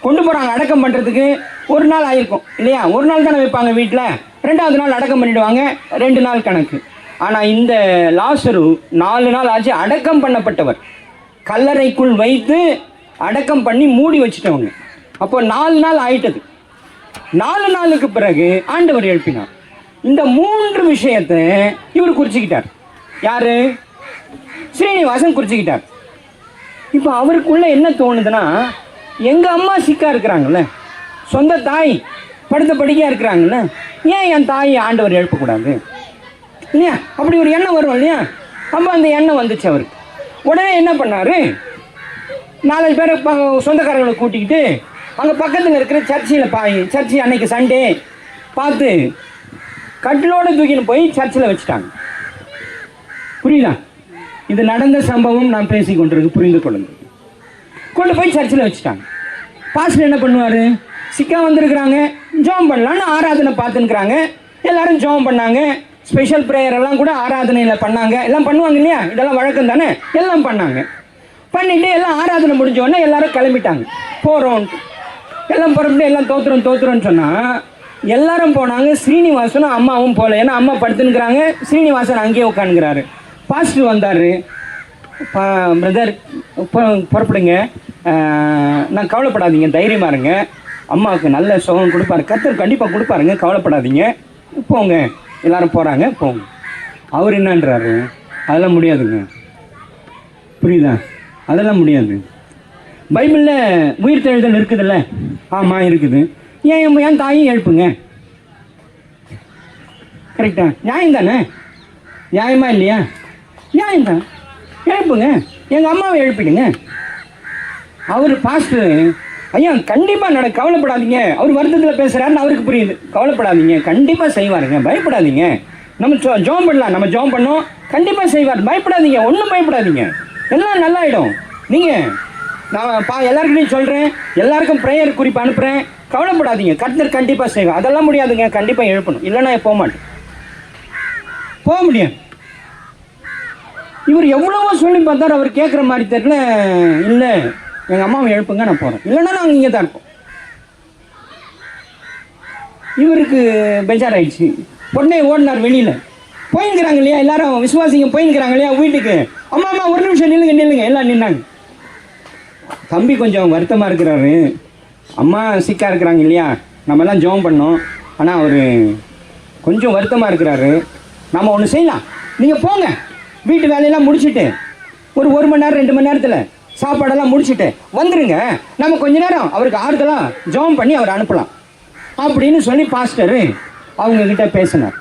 கொண்டு போறாங்க அடக்கம் பண்றதுக்கு. 1 நாள் ஆயிருக்கும் இல்லையா? 1 நாள் தானே வைப்பாங்க வீட்டில். 2வது நாள் அடக்கம் பண்ணிடுவாங்க. 2 நாள் கணக்கு. ஆனால் இந்த லாசரு 4 நாள் ஆச்சு அடக்கம் பண்ணப்பட்டவர். கல்லறைக்குள் வைத்து அடக்கம் பண்ணி மூடி வச்சுட்டவங்க. அப்போ 4 நாள் ஆயிட்டது. 4 நாளுக்கு பிறகு ஆண்டவர் எழுப்பினார். இந்த 3 விஷயத்தை இவர் குறிச்சுக்கிட்டார். யாரு? ஸ்ரீனிவாசன் குறிச்சுக்கிட்டார். இப்போ அவருக்குள்ள என்ன தோணுதுன்னா, எங்க அம்மா சிக்கா இருக்கிறாங்கல்ல, சொந்த தாய் படுத்த படிக்கையா இருக்கிறாங்கல்ல, ஏன் என் தாயை ஆண்டவர் எழுப்பக்கூடாது இல்லையா? அப்படி ஒரு எண்ணம் வரும் இல்லையா? அப்போ அந்த எண்ணம் வந்துச்சு அவருக்கு. உடனே என்ன பண்ணாரு, 4 பேரை சொந்தக்காரர்களை கூட்டிக்கிட்டு அங்கே பக்கத்தில் இருக்கிற சர்ச்சு அன்னைக்கு சண்டே பார்த்து கட்டிலோடு தூக்கின்னு போய் சர்ச்சில் வச்சுட்டாங்க. புரியுதா? இது நடந்த சம்பவம் நான் பேசி கொண்டிருக்கு, புரிந்து கொள்ளுங்க. கொண்டு போய் சர்ச்சில் வச்சுட்டாங்க. பாஸ்டர் என்ன பண்ணுவார், சிக்கா வந்திருக்கிறாங்க, ஜோம் பண்ணலான்னு ஆராதனை பார்த்துன்னுக்குறாங்க. எல்லாரும் ஜோம் பண்ணாங்க. ஸ்பெஷல் ப்ரேயர் எல்லாம் கூட ஆராதனையில் பண்ணாங்க. எல்லாம் பண்ணுவாங்க இல்லையா? இதெல்லாம் வழக்கம் தானே. எல்லாம் பண்ணாங்க. பண்ணிட்டு எல்லாம் ஆராதனை முடிஞ்சோடனே எல்லாரும் கிளம்பிட்டாங்க. போகிறோன்ட்டு எல்லாம் புறப்பட்டு எல்லாம் தோத்துறோன்னு சொன்னால் எல்லாரும் போனாங்க. ஸ்ரீனிவாசனும் அம்மாவும் போகல. ஏன்னா அம்மா படுத்துன்னுக்குறாங்க, ஸ்ரீனிவாசன் அங்கேயே உட்காந்துக்கிறாரு. பாஸ்டர் வந்தார். பிரதர் புறப்படுங்க, நான் கவலைப்படாதீங்க, தைரியமாக இருங்க, அம்மாவுக்கு நல்ல சுகம் கொடுப்பாரு, கர்த்தர் கண்டிப்பாக கொடுப்பாருங்க, கவலைப்படாதீங்க, போங்க. எல்லாரும் போகிறாங்க, போங்க. அவர் என்னன்றாரு, அதெல்லாம் முடியாதுங்க. புரியுதா? அதெல்லாம் முடியாது. பைபிளில் உயிர் தெழுதல் இருக்குதுல்ல? ஆமாம் இருக்குது. ஏன் தாயும் எழுப்புங்க. கரெக்டா? நியாயம் தானே? நியாயமா இல்லையா? நியாயம்தான். எழுப்புங்க, எங்கள் அம்மாவை எழுப்பிடுங்க. அவர் பாஸ்டர், ஐயா கண்டிப்பாக கவலைப்படாதீங்க, அவர் வருத்தத்தில் பேசுகிறாருன்னு அவருக்கு புரியுது. கவலைப்படாதீங்க, கண்டிப்பாக செய்வாருங்க, பயப்படாதீங்க, நம்ம ஜோம் பண்ணலாம், நம்ம ஜோம் பண்ணோம், கண்டிப்பாக செய்வார், பயப்படாதீங்க, ஒன்றும் பயப்படாதீங்க, எல்லாம் நல்லாயிடும். நீங்கள் நான் எல்லாருக்கிட்டையும் சொல்கிறேன், எல்லாருக்கும் ப்ரேயர் குறிப்பு அனுப்புகிறேன், கவலைப்படாதீங்க, கர்த்தர் கண்டிப்பாக செய்வார். அதெல்லாம் முடியாதுங்க, கண்டிப்பாக எழுப்பணும், இல்லைன்னா போக மாட்டேன், போக முடியாது. இவர் எவ்வளவோ சொல்லி பார்த்தார், அவர் கேட்குற மாதிரி தெரியல. இல்லை, எங்கள் அம்மாவை எழுப்புங்க, நான் போகிறேன், இல்லைன்னா நாங்கள் இங்கே தான் இருப்போம். இவருக்கு பெஜாராயிடுச்சு. உடனே ஓடினார் வெளியில். போயின்னுக்கிறாங்க இல்லையா, எல்லாரும் விசுவாசிங்க போயின்னுக்கிறாங்க இல்லையா வீட்டுக்கு. அம்மா அம்மா ஒரு நிமிஷம் நில்லுங்க, எல்லாம் நின்னாங்க. தம்பி கொஞ்சம் வருத்தமாக இருக்கிறாரு. அம்மா சிக்காக இருக்கிறாங்க இல்லையா, நம்மெல்லாம் ஜெபம் பண்ணோம், ஆனால் அவர் கொஞ்சம் வருத்தமாக இருக்கிறாரு. நம்ம ஒன்று செய்யலாம், நீங்கள் போங்க, வீட்டு வேலையெல்லாம் முடிச்சுட்டு ஒரு மணி நேரம் 2 மணி நேரத்தில் சாப்பாடெல்லாம் முடிச்சுட்டு வந்துடுங்க, நம்ம கொஞ்ச நேரம் அவருக்கு ஆறுதலாக ஜெபம் பண்ணி அவர் அனுப்பலாம் அப்படின்னு சொல்லி பாஸ்டரு அவங்கக்கிட்ட பேசினார்.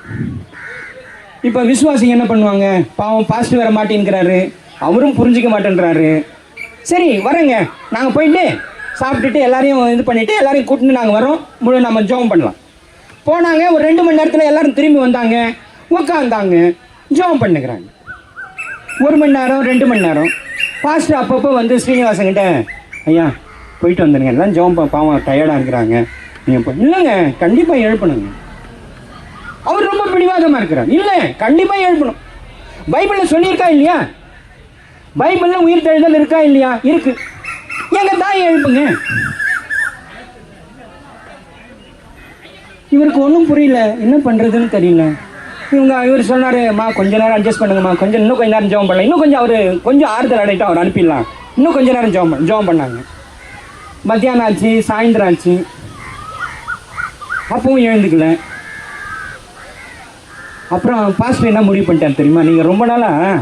இப்போ விசுவாசிங்க என்ன பண்ணுவாங்க, பாவம் பாஸ்டர் வர மாட்டேங்கிறாரு, அவரும் புரிஞ்சிக்க மாட்டேன்றாரு. சரி வரேங்க, நாங்கள் போயிட்டு சாப்பிட்டுட்டு எல்லாரையும் இது பண்ணிவிட்டு எல்லாரையும் கூட்டிட்டு நாங்கள் வரோம், நம்ம ஜெபம் பண்ணலாம். போனாங்க. ஒரு 2 மணி நேரத்தில் எல்லாரும் திரும்பி வந்தாங்க. உட்காந்தாங்க, ஜெபம் பண்ணுகிறாங்க. 1 மணி நேரம் 2 மணி நேரம். பாஸ்டர் அப்பப்போ வந்து ஸ்ரீனிவாசன் கிட்ட, ஐயா போயிட்டு வந்துடுங்க, எல்லாம் ஜெபம் பாவம் டயர்டாக இருக்கிறாங்க, நீங்கள் இல்லைங்க கண்டிப்பாக எழுப்பணுங்க. அவர் ரொம்ப பிடிவாதமாக இருக்கிறார். இல்லை கண்டிப்பாக எழுப்பணும். பைபிளில் சொல்லியிருக்கா இல்லையா? பைபிளில் உயிர் தெழுதல் இருக்கா இல்லையா? இருக்கு. எங்க தாயை எழுப்புங்க. இவருக்கு ஒன்றும் புரியல, என்ன பண்ணுறதுன்னு தெரியல. இவர் சொன்னாருமா, கொஞ்ச நேரம் அட்ஜஸ்ட் பண்ணுங்கம்மா, இன்னும் கொஞ்ச நேரம் ஜெபம் பண்ணலாம், இன்னும் கொஞ்சம் அவர் கொஞ்சம் ஆறுதல் அடையிட்டு அவர் அனுப்பிடலாம், இன்னும் கொஞ்ச நேரம் ஜெபம் பண்ணாங்க. மத்தியானம் ஆச்சு, சாயந்தரம் ஆச்சு, அப்பவும் எழுந்துக்கல. அப்புறம் பாஸ்டர் என்ன முடிவு பண்ணிட்டார் தெரியுமா? நீங்கள் ரொம்ப நாளாக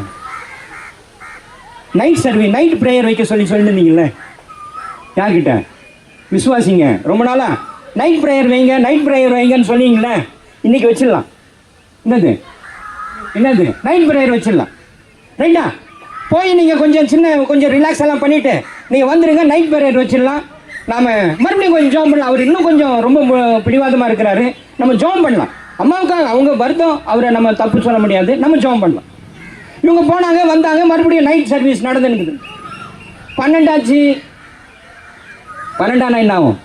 நைட் ப்ரேயர் வைக்க சொல்லியிருந்தீங்கல்ல, யார்கிட்ட? விசுவாசிங்க. ரொம்ப நாளா நைட் ப்ரேயர் வைங்கன்னு சொன்னீங்களே, இன்னைக்கு வச்சிடலாம். என்னது நைட் ப்ரேயர் வச்சிடலாம். ரைட்டா? போய் நீங்கள் கொஞ்சம் ரிலாக்ஸ் எல்லாம் பண்ணிவிட்டு நீங்கள் வந்துடுங்க, நைட் ப்ரேயர் வச்சிடலாம். நாம் மறுபடியும் கொஞ்சம் ஜெபம் பண்ணலாம். அவர் இன்னும் கொஞ்சம் ரொம்ப பிடிவாதமாக இருக்கிறாரு, நம்ம ஜெபம் பண்ணலாம். அம்மாவுக்காக அவங்க வருத்தம், அவரை நம்ம தப்பு சொல்ல முடியாது, நம்ம ஜெபம் பண்ணலாம். இவங்க போனாங்க, வந்தாங்க, மறுபடியும் நைட் சர்வீஸ் நடந்துனுக்குது. 12 ஆச்சு. 12 என்ன ஆகும்?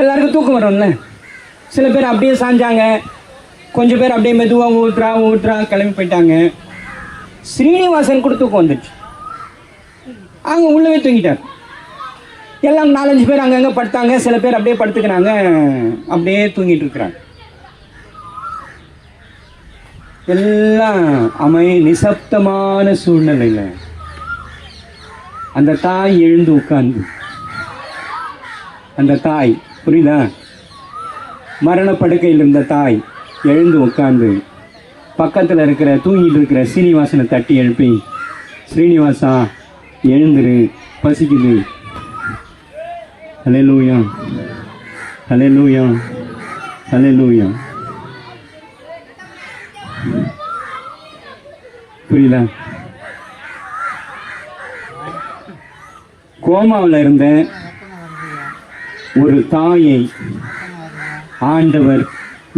எல்லாருக்கும் தூக்கம் வரும்ல. சில பேர் அப்படியே சாஞ்சாங்க, கொஞ்சம் பேர் அப்படியே மெதுவாக ஊற்றுறா கிளம்பி போயிட்டாங்க. ஸ்ரீனிவாசன் கூட தூக்கம் வந்துடுச்சு. அங்கே உள்ளவே தூங்கிட்டார். எல்லாம் 4-5 பேர் அங்கங்கே படுத்தாங்க. சில பேர் அப்படியே படுத்துக்கிறாங்க, அப்படியே தூங்கிட்டு இருக்கிறாங்க. எல்லாம் நிசப்தமான சூழ்நிலையில் அந்த தாய் எழுந்து உட்கார்ந்து, அந்த தாய், புரியுதா, மரணப்படுக்கையில் இருந்த தாய் எழுந்து உட்கார்ந்து பக்கத்தில் தூங்கிட்டு இருக்கிற ஸ்ரீனிவாசனை தட்டி எழுப்பி, ஸ்ரீனிவாசா எழுந்துரு, பசிக்குது. ஹல்லேலூயா, ஹல்லேலூயா, ஹல்லேலூயா. புரியுதா? கோமாவில் இருந்த ஒரு தாயை ஆண்டவர்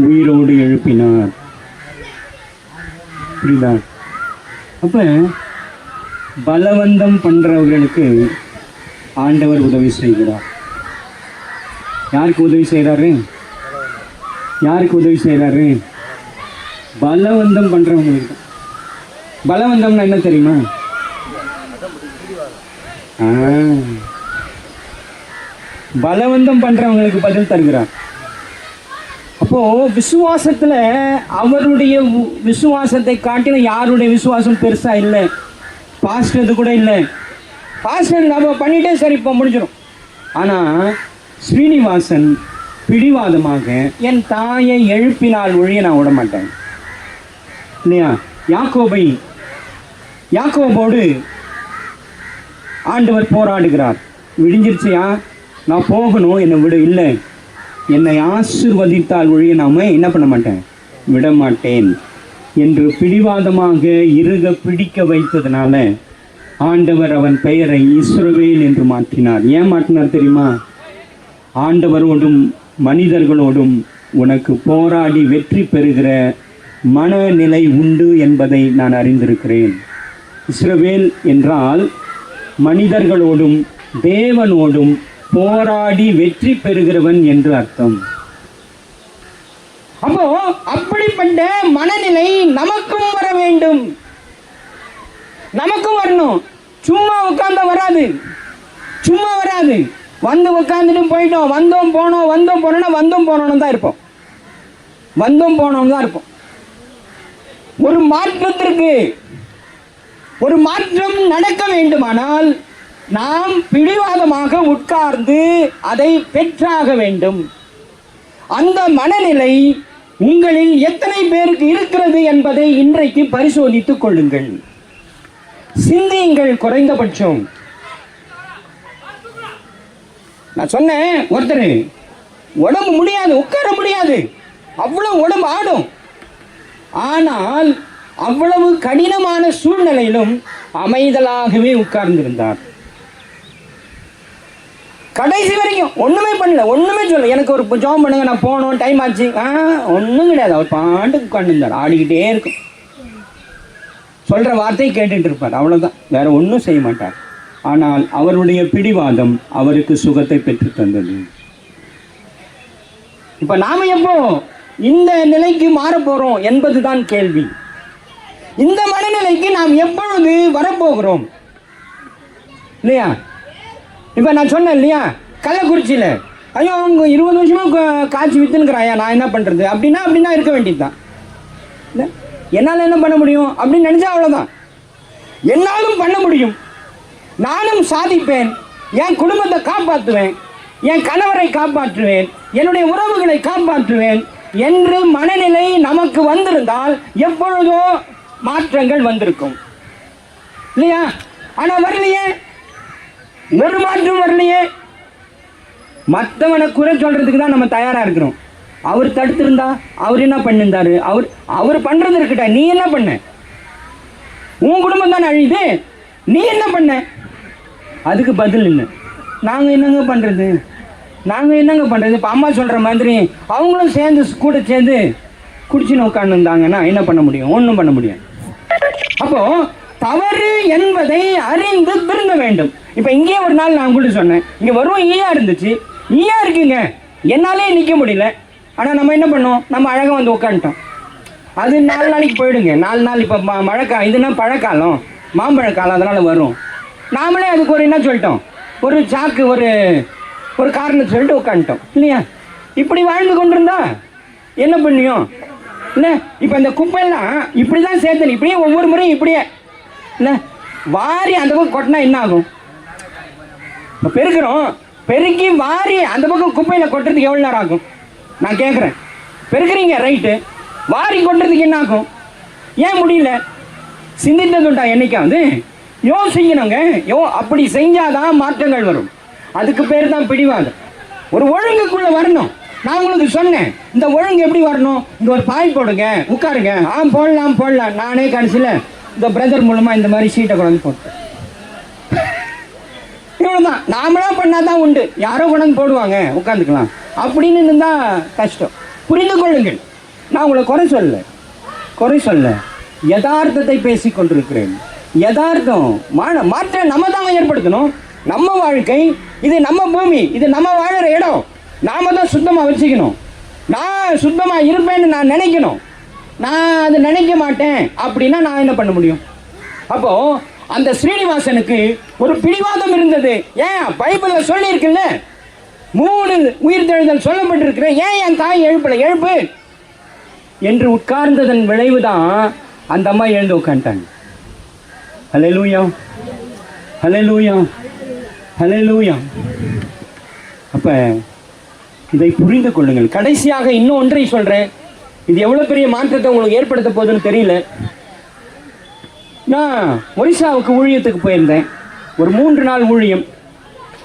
உயிரோடு எழுப்பினார். புரியுதா? அப்ப பலவந்தம் பண்றவர்களுக்கு ஆண்டவர் உதவி செய்கிறார். யாருக்கு உதவி செய்கிறாரு? பலவந்தம் பண்றவங்களுக்கு. பலவந்தம்னா என்ன தெரியுமா? பலவந்தம் பண்றவங்களுக்கு பதில் தருகிறார். அப்போ விசுவாசத்துல அவருடைய விசுவாசத்தை காட்டிலும் யாருடைய விசுவாசம் பெருசா இல்லை. பாஸ்டர் கூட இல்லை. பாஸ்டர் நம்ம பண்ணிட்டே சரி இப்போ முடிஞ்சிடும். ஆனா ஸ்ரீனிவாசன் பிடிவாதமாக என் தாயை எழுப்பினால் ஒழிய நான் விட மாட்டேன் இல்லையா? யாக்கோபோடு ஆண்டவர் போராடுகிறார். விடிஞ்சிருச்சியா, நான் போகணும், என்னை விட இல்லை, என்னை ஆசீர்வதித்தால் ஒழிய நாம என்ன பண்ண மாட்டேன், விட மாட்டேன் என்று பிடிவாதமாக இறுக பிடிக்க வைத்ததுனால ஆண்டவர் அவன் பெயரை இஸ்ரவேல் என்று மாற்றினார். ஏன் மாற்றினார் தெரியுமா? ஆண்டவரோடும் மனிதர்களோடும் உனக்கு போராடி வெற்றி பெறுகிற மனநிலை உண்டு என்பதை நான் அறிந்திருக்கிறேன். இஸ்ரவேல் என்றால் மனிதர்களோடும் தேவனோடும் போராடி வெற்றி பெறுகிறவன் என்று அர்த்தம். அப்போ அப்படிப்பட்ட மனநிலை நமக்கும் வர வேண்டும், நமக்கும் வரணும். சும்மா உட்கார்ந்தா வராது, சும்மா வராது. வந்து உட்காந்துட்டு போயிட்டோம், வந்தோம் போனோம்னு தான் இருப்போம். ஒரு மாற்றம் நடக்க வேண்டுமானால் நாம் பிடிவாதமாக உட்கார்ந்து அதை பெற்றாக வேண்டும். அந்த மனநிலை உங்களில் எத்தனை பேருக்கு இருக்கிறது என்பதை இன்றைக்கு பரிசோதித்துக் கொள்ளுங்கள், சிந்தியுங்கள். குறைந்தபட்சம் நான் சொன்னேன், ஒருத்தர் உடம்பு முடியாது, உட்கார முடியாது, அவ்வளவு உடம்பு ஆடும். ஆனால் அவ்வளவு கடினமான சூழ்நிலையிலும் அமைதலாகவே உட்கார்ந்திருந்தார். கடைசி வரைக்கும் ஒண்ணுமே பண்ணல, ஒண்ணுமே சொல்லல. எனக்கு ஒரு ஜாம் பண்ணுங்க, நான் போகணும், டைம் ஆச்சு, ஒன்றும் கிடையாது. அவர் பாட்டுக்கு உட்காந்துருந்தார், ஆடிக்கிட்டே இருக்கும். சொல்ற வார்த்தையை கேட்டுட்டு இருப்பார், அவ்வளவுதான், வேற ஒன்றும் செய்ய மாட்டார். ஆனால் அவருடைய பிடிவாதம் அவருக்கு சுகத்தை பெற்று தந்தது. இப்ப நாம எப்போ இந்த நிலைக்கு மாற போறோம் என்பதுதான் கேள்வி. இந்த மனநிலைக்கு நாம் எப்பொழுது வரப்போகிறோம் இல்லையா? இப்ப நான் சொன்னேன் இல்லையா, கள்ளக்குறிச்சியில ஐயோ அவங்க 20 வருஷமா காய்ச்சி வித்துனுக்குறாயா, நான் என்ன பண்றது அப்படின்னா இருக்க வேண்டியதுதான். என்னால் என்ன பண்ண முடியும் அப்படின்னு நினைச்சா அவ்வளவுதான். என்னாலும் பண்ண முடியும், நானும் சாதிப்பேன், என் குடும்பத்தை காப்பாற்றுவேன், என் கணவரை காப்பாற்றுவேன், என்னுடைய உறவுகளை காப்பாற்றுவேன் என்று மனநிலை நமக்கு வந்திருந்தால் எப்பொழுதோ மாற்றங்கள் வந்திருக்கும் இல்லையா? ஆனா வரலையே, ஒரு மாற்றம் வரலையே. மற்றவனை குறை சொல்றதுக்கு தான் நம்ம தயாரா இருக்கிறோம். அவர் தடுத்திருந்தா அவர் என்ன பண்ணிருந்தாரு, அவர் பண்றது இருக்கட்ட, நீ என்ன பண்ண? உன் குடும்பம் தானே அழியுது, நீ என்ன பண்ண? அதுக்கு பதில் இல்லை. நாங்கள் என்னங்க பண்ணுறது? இப்போ அம்மா சொல்கிற மாதிரி அவங்களும் சேர்ந்து கூட சேர்ந்து குடிச்சுன்னு உட்காந்துருந்தாங்கன்னா என்ன பண்ண முடியும்? ஒன்றும் பண்ண முடியாது. அப்போ தவறு என்பதை அறிந்து திருந்த வேண்டும். இப்போ இங்கே ஒரு நாள் நான் உங்கள்கிட்ட சொன்னேன், இங்கே வருவோம் ஈயா இருந்துச்சு, ஈயா இருக்குங்க, என்னாலே நிற்க முடியல. ஆனால் நம்ம என்ன பண்ணோம், நம்ம அழகாக வந்து உட்காந்துட்டோம். அது 4 நாளைக்கு போயிடுங்க. 4 நாள் இப்போ மழைக்காலம், இதுனா பழக்காலம், மாம்பழக்காலம், அதனால் வரும். நாமளே அதுக்கு ஒரு என்ன சொல்லிட்டோம், ஒரு சாக்கு ஒரு காரணம் சொல்லிட்டு உட்காந்துட்டோம் இல்லையா? இப்படி வாழ்ந்து கொண்டிருந்தா என்ன பண்ணியும் இல்லை? இப்போ இந்த குப்பையெல்லாம் இப்படி தான் சேர்த்தணும், இப்படியே ஒவ்வொரு முறையும் இப்படியே இல்லை வாரி அந்த பக்கம் கொட்டினா என்ன ஆகும்? இப்போ பெருக்கிறோம், பெருக்கி வாரி அந்த பக்கம் குப்பையில் கொட்டுறதுக்கு எவ்வளோ நேரம் ஆகும்? நான் கேட்குறேன். பெருக்கிறீங்க ரைட்டு, வாரி கொட்டுறதுக்கு என்ன ஆகும்? ஏன் முடியல? சிந்தித்ததுண்டா என்னைக்காவது? யோசிக்கணுங்க. அப்படி செஞ்சாதான் மாற்றங்கள் வரும். அதுக்கு பேர் தான் பிடிவாதம். ஒரு ஒழுங்குக்குள்ள வரணும். நான் உங்களுக்கு சொன்னேன், இந்த ஒழுங்கு எப்படி வரணும்? இங்க ஒரு பாய் போடுங்க, உட்காருங்க. போடலாம். நானே கடைசியில் இந்த பிரதர் மூலமா இந்த மாதிரி சீட்டை கொண்டாந்து போட்டேன். இவ்வளவுதான். நாமளா பண்ணாதான் உண்டு, யாரோ கொண்டாந்து போடுவாங்க, உட்காந்துக்கலாம் அப்படின்னு இருந்தா கஷ்டம். புரிந்து கொள்ளுங்கள், நான் உங்களை குறை சொல்ல யதார்த்தத்தை பேசி கொண்டிருக்கிறேன். யதார்த்தம் மாற்ற நம்ம தான் ஏற்படுத்தணும். நம்ம வாழ்க்கை இது, நம்ம பூமி இது, நம்ம வாழற இடம். நாம தான் சுத்தமா வச்சுக்கணும். நான் சுத்தமா இருப்பேன்னு நான் நினைக்கணும். நான் அது நினைக்க மாட்டேன் அப்படின்னா நான் என்ன பண்ண முடியும்? அப்போ அந்த ஸ்ரீனிவாசனுக்கு ஒரு பிடிவாதம் இருந்தது. ஏன் பைபிள்ல சொல்லி இருக்குல்ல, 3 உயிர்த்தெழுதல் சொல்லப்பட்டிருக்கிற, ஏன் என் தாய் எழுப்பு என்று உட்கார்ந்ததன் விளைவுதான் அந்த அம்மா எழுந்து உட்காந்துட்டாங்க. ஹல்லேலூயா, ஹல்லேலூயா, ஹல்லேலூயா. அப்ப இதை புரிந்து கொள்ளுங்கள். கடைசியாக இன்னும் ஒன்றை சொல்றேன், இது எவ்வளவு பெரிய மாற்றத்தை உங்களுக்கு ஏற்படுத்த போகுதுன்னு தெரியல. நான் ஒரிசாவுக்கு ஊழியத்துக்கு போயிருந்தேன், ஒரு 3 நாள் ஊழியம்.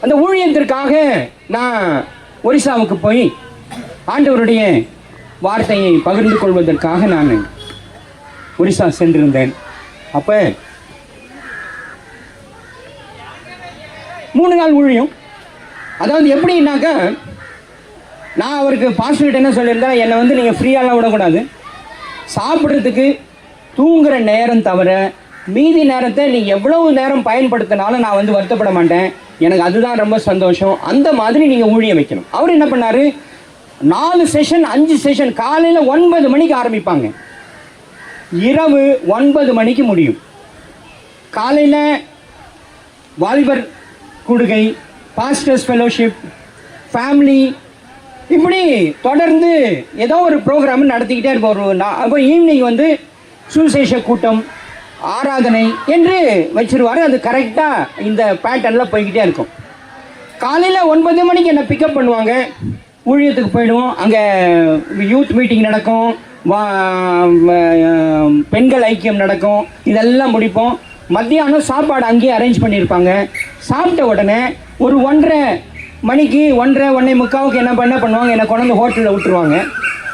அந்த ஊழியத்திற்காக நான் ஒரிசாவுக்கு போய் ஆண்டவருடைய வார்த்தையை பகிர்ந்து கொள்வதற்காக நான் ஒரிசா சென்றிருந்தேன். அப்ப 3 நாள் ஊழியம். அதாவது எப்படின்னாக்கா, நான் அவருக்கு பாஸ்டர்கிட்ட என்ன சொல்லியிருந்தேன், என்னை வந்து நீங்கள் ஃப்ரீயாலாம் விடக்கூடாது, சாப்பிட்றதுக்கு தூங்குற நேரம் தவிர மீதி நேரத்தை நீ எவ்வளவு நேரம் பயன்படுத்தினாலும் நான் வந்து வருத்தப்பட மாட்டேன், எனக்கு அதுதான் ரொம்ப சந்தோஷம், அந்த மாதிரி நீங்கள் ஊழியம் வைக்கணும். அவர் என்ன பண்ணார், 4 செஷன் 5 செஷன். காலையில் 9 மணிக்கு ஆரம்பிப்பாங்க, இரவு 9 மணிக்கு முடியும். காலையில் வாலிபர் கூடுகை, பாஸ்டர்ஸ் ஃபெலோஷிப், ஃபேமிலி, இப்படி தொடர்ந்து ஏதோ ஒரு ப்ரோக்ராம் நடத்திக்கிட்டே இருப்போம். அப்போ ஈவினிங் வந்து சுவிசேஷ கூட்டம், ஆராதனை என்று வச்சிருவார். அது கரெக்டாக இந்த பேட்டர்னில் போய்கிட்டே இருக்கும். காலையில் 9 மணிக்கு என்னை பிக்கப் பண்ணுவாங்க, ஊழியத்துக்கு போயிடுவோம். அங்கே யூத் மீட்டிங் நடக்கும், பெண்கள் ஐக்கியம் நடக்கும், இதெல்லாம் முடிப்போம். மத்தியானம் சாப்பாடு அங்கேயே அரேஞ்ச் பண்ணியிருப்பாங்க. சாப்பிட்ட உடனே ஒரு 1:30 மணிக்கு 1:30 என்ன பண்ணுவாங்க, என்னை கொண்டு ஹோட்டலில் விட்டுருவாங்க.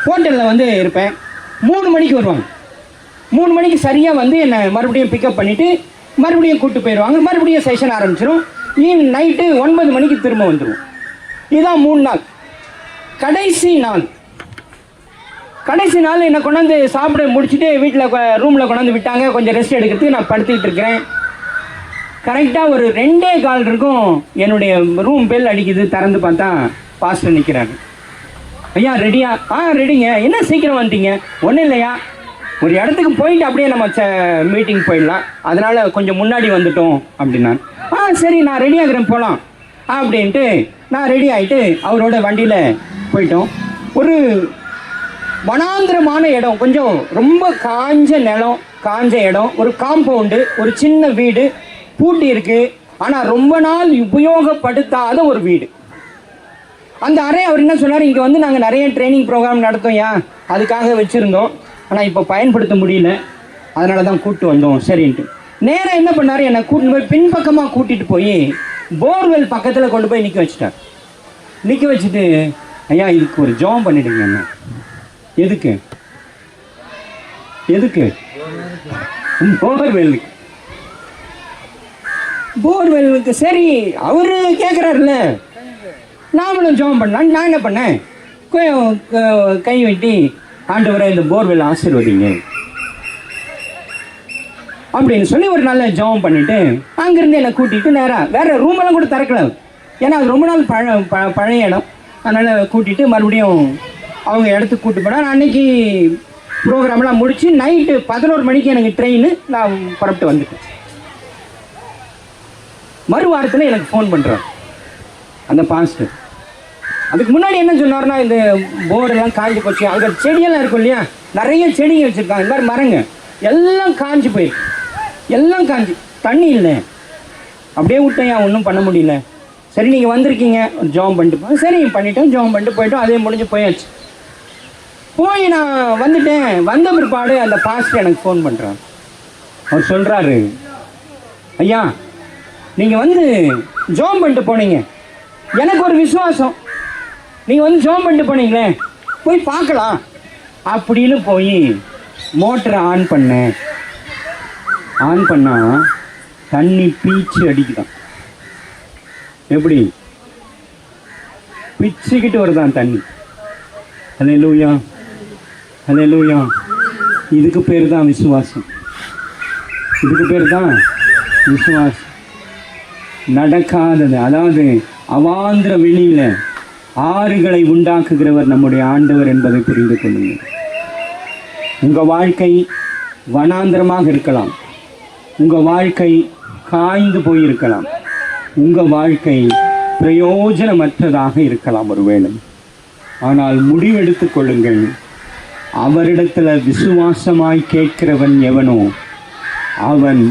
ஹோட்டலில் வந்து இருப்பேன். 3 மணிக்கு வருவாங்க. 3 மணிக்கு சரியாக வந்து என்னை மறுபடியும் பிக்கப் பண்ணிவிட்டு மறுபடியும் கூப்பிட்டு போயிடுவாங்க. மறுபடியும் செஷன் ஆரம்பிச்சிடும். நைட்டு 9 மணிக்கு திரும்ப வந்துடும். இதுதான் 3 நாள். கடைசி நாள் என்னை கொண்டாந்து சாப்பிட முடிச்சுட்டு வீட்டில் ரூமில் கொண்டாந்து விட்டாங்க. கொஞ்சம் ரெஸ்ட் எடுக்கிறதுக்கு நான் படுத்துக்கிட்டு இருக்கிறேன். கரெக்டாக ஒரு 2:15 இருக்கும், என்னுடைய ரூம் பெல் அடிக்குது. திறந்து பார்த்தா பாஸ்டர் நிற்கிறாங்க. ஐயா ரெடியா? ரெடிங்க. என்ன சீக்கிரம் வந்துட்டீங்க? ஒன்றும் இல்லையா, ஒரு இடத்துக்கு போயிட்டு அப்படியே நம்ம மீட்டிங் போயிடலாம், அதனால கொஞ்சம் முன்னாடி வந்துட்டோம் அப்படின்னா. சரி நான் ரெடி ஆகிறேன் போகலாம் அப்படின்ட்டு நான் ரெடி ஆகிட்டு அவரோட வண்டியில் போயிட்டோம். ஒரு வனாந்திரமான இடம், கொஞ்சம் ரொம்ப காஞ்ச நிலம், காஞ்ச இடம், ஒரு காம்பவுண்டு, ஒரு சின்ன வீடு பூட்டி இருக்கு. ஆனால் ரொம்ப நாள் உபயோகப்படுத்தாத ஒரு வீடு. அந்த அறை அவர் என்ன சொன்னார், இங்கே வந்து நாங்கள் நிறைய ட்ரைனிங் ப்ரோக்ராம் நடத்தோம்யா, அதுக்காக வச்சுருந்தோம், ஆனால் இப்போ பயன்படுத்த முடியல, அதனால தான் கூப்பிட்டு வந்தோம் சரின்ட்டு. நேராக என்ன பண்ணார், என்னை கூட்டிட்டு போய் பின்பக்கமாக கூட்டிகிட்டு போய் போர்வெல் பக்கத்தில் கொண்டு போய் நிற்க வச்சுட்டார். நிற்க வச்சுட்டு, ஐயா இதுக்கு ஒரு ஜாம் பண்ணிடுங்க. என்ன எதுக்கு? போர்வெல்லுக்கு. சரி அவரு கேட்குறாருல்ல, நாமளும் ஜெபம் பண்ணலாம். நான் என்ன பண்ணேன், கை வெட்டி ஆண்டவரை இந்த போர்வெல் ஆசீர்வதிங்க அப்படின்னு சொல்லி ஒரு நல்ல ஜெபம் பண்ணிட்டு அங்கிருந்து என்னை கூட்டிட்டு நேராக வேற ரூமெல்லாம் கூட திறக்கல, ஏன்னா அது ரொம்ப நாள் பழைய இடம். அதனால் கூட்டிட்டு மறுபடியும் அவங்க இடத்துக்கு கூப்பிட்டு போனால் அன்னைக்கு ப்ரோக்ராம்லாம் முடிச்சு நைட்டு 11 மணிக்கு எனக்கு ட்ரெயின், நான் புறப்பட்டு வந்துட்டேன். மறு வாரத்தில் எனக்கு ஃபோன் பண்ணுறார் அந்த பாஸ்டர். அதுக்கு முன்னாடி என்ன சொன்னார்னா, இந்த போர்டெல்லாம் காஞ்சி போச்சு, அங்கே செடியெல்லாம் இருக்கும் இல்லையா, நிறைய செடிங்க வச்சுருக்காங்க, இந்த மாதிரி மரங்க எல்லாம் காஞ்சி போயிருக்கு, எல்லாம் காஞ்சி, தண்ணி இல்லை. அப்படியே விட்டேன், ஒன்றும் பண்ண முடியல. சரி நீங்கள் வந்திருக்கீங்க, ஒரு ஜெபம் பண்ணிட்டு சரி பண்ணிட்டோம், ஜெபம் பண்ணிட்டு போயிட்டோம். அதே முடிஞ்சு போயாச்சு. போய் நான் வந்துட்டேன். வந்த பிற்பாடு அந்த பாஸ்டர் எனக்கு ஃபோன் பண்ணுறார். அவர் சொல்கிறாரு, ஐயா நீங்கள் வந்து ஜெபம் பண்ணிட்டு போனீங்க, எனக்கு ஒரு விசுவாசம், நீங்கள் வந்து ஜெபம் பண்ணிட்டு போனீங்களே, போய் பார்க்கலாம் அப்படின்னு போய் மோட்டரை ஆன் பண்ணால் தண்ணி பீச்சு அடிக்குதான். எப்படி பிச்சுக்கிட்டு வருதான் தண்ணி. ஹல்லேலூயா, ஹல்லேலூயா. இதுக்கு பேர் தான் விசுவாசம், இதுக்கு பேர் தான் விசுவாசம். நடக்காதது, அதாவது அவாந்திர வெளியில ஆறுகளை உண்டாக்குகிறவர் நம்முடைய ஆண்டவர் என்பதை புரிந்து கொள்ளுங்கள். உங்கள் வாழ்க்கை வனாந்திரமாக இருக்கலாம், உங்கள் வாழ்க்கை காய்ந்து போயிருக்கலாம், உங்கள் வாழ்க்கை பிரயோஜனமற்றதாக இருக்கலாம் ஒருவேளை. ஆனால் முடிவெடுத்துக் கொள்ளுங்கள், அவரிடத்தில் விசுவாசமாய் கேட்கிறவன் எவனோ அவன்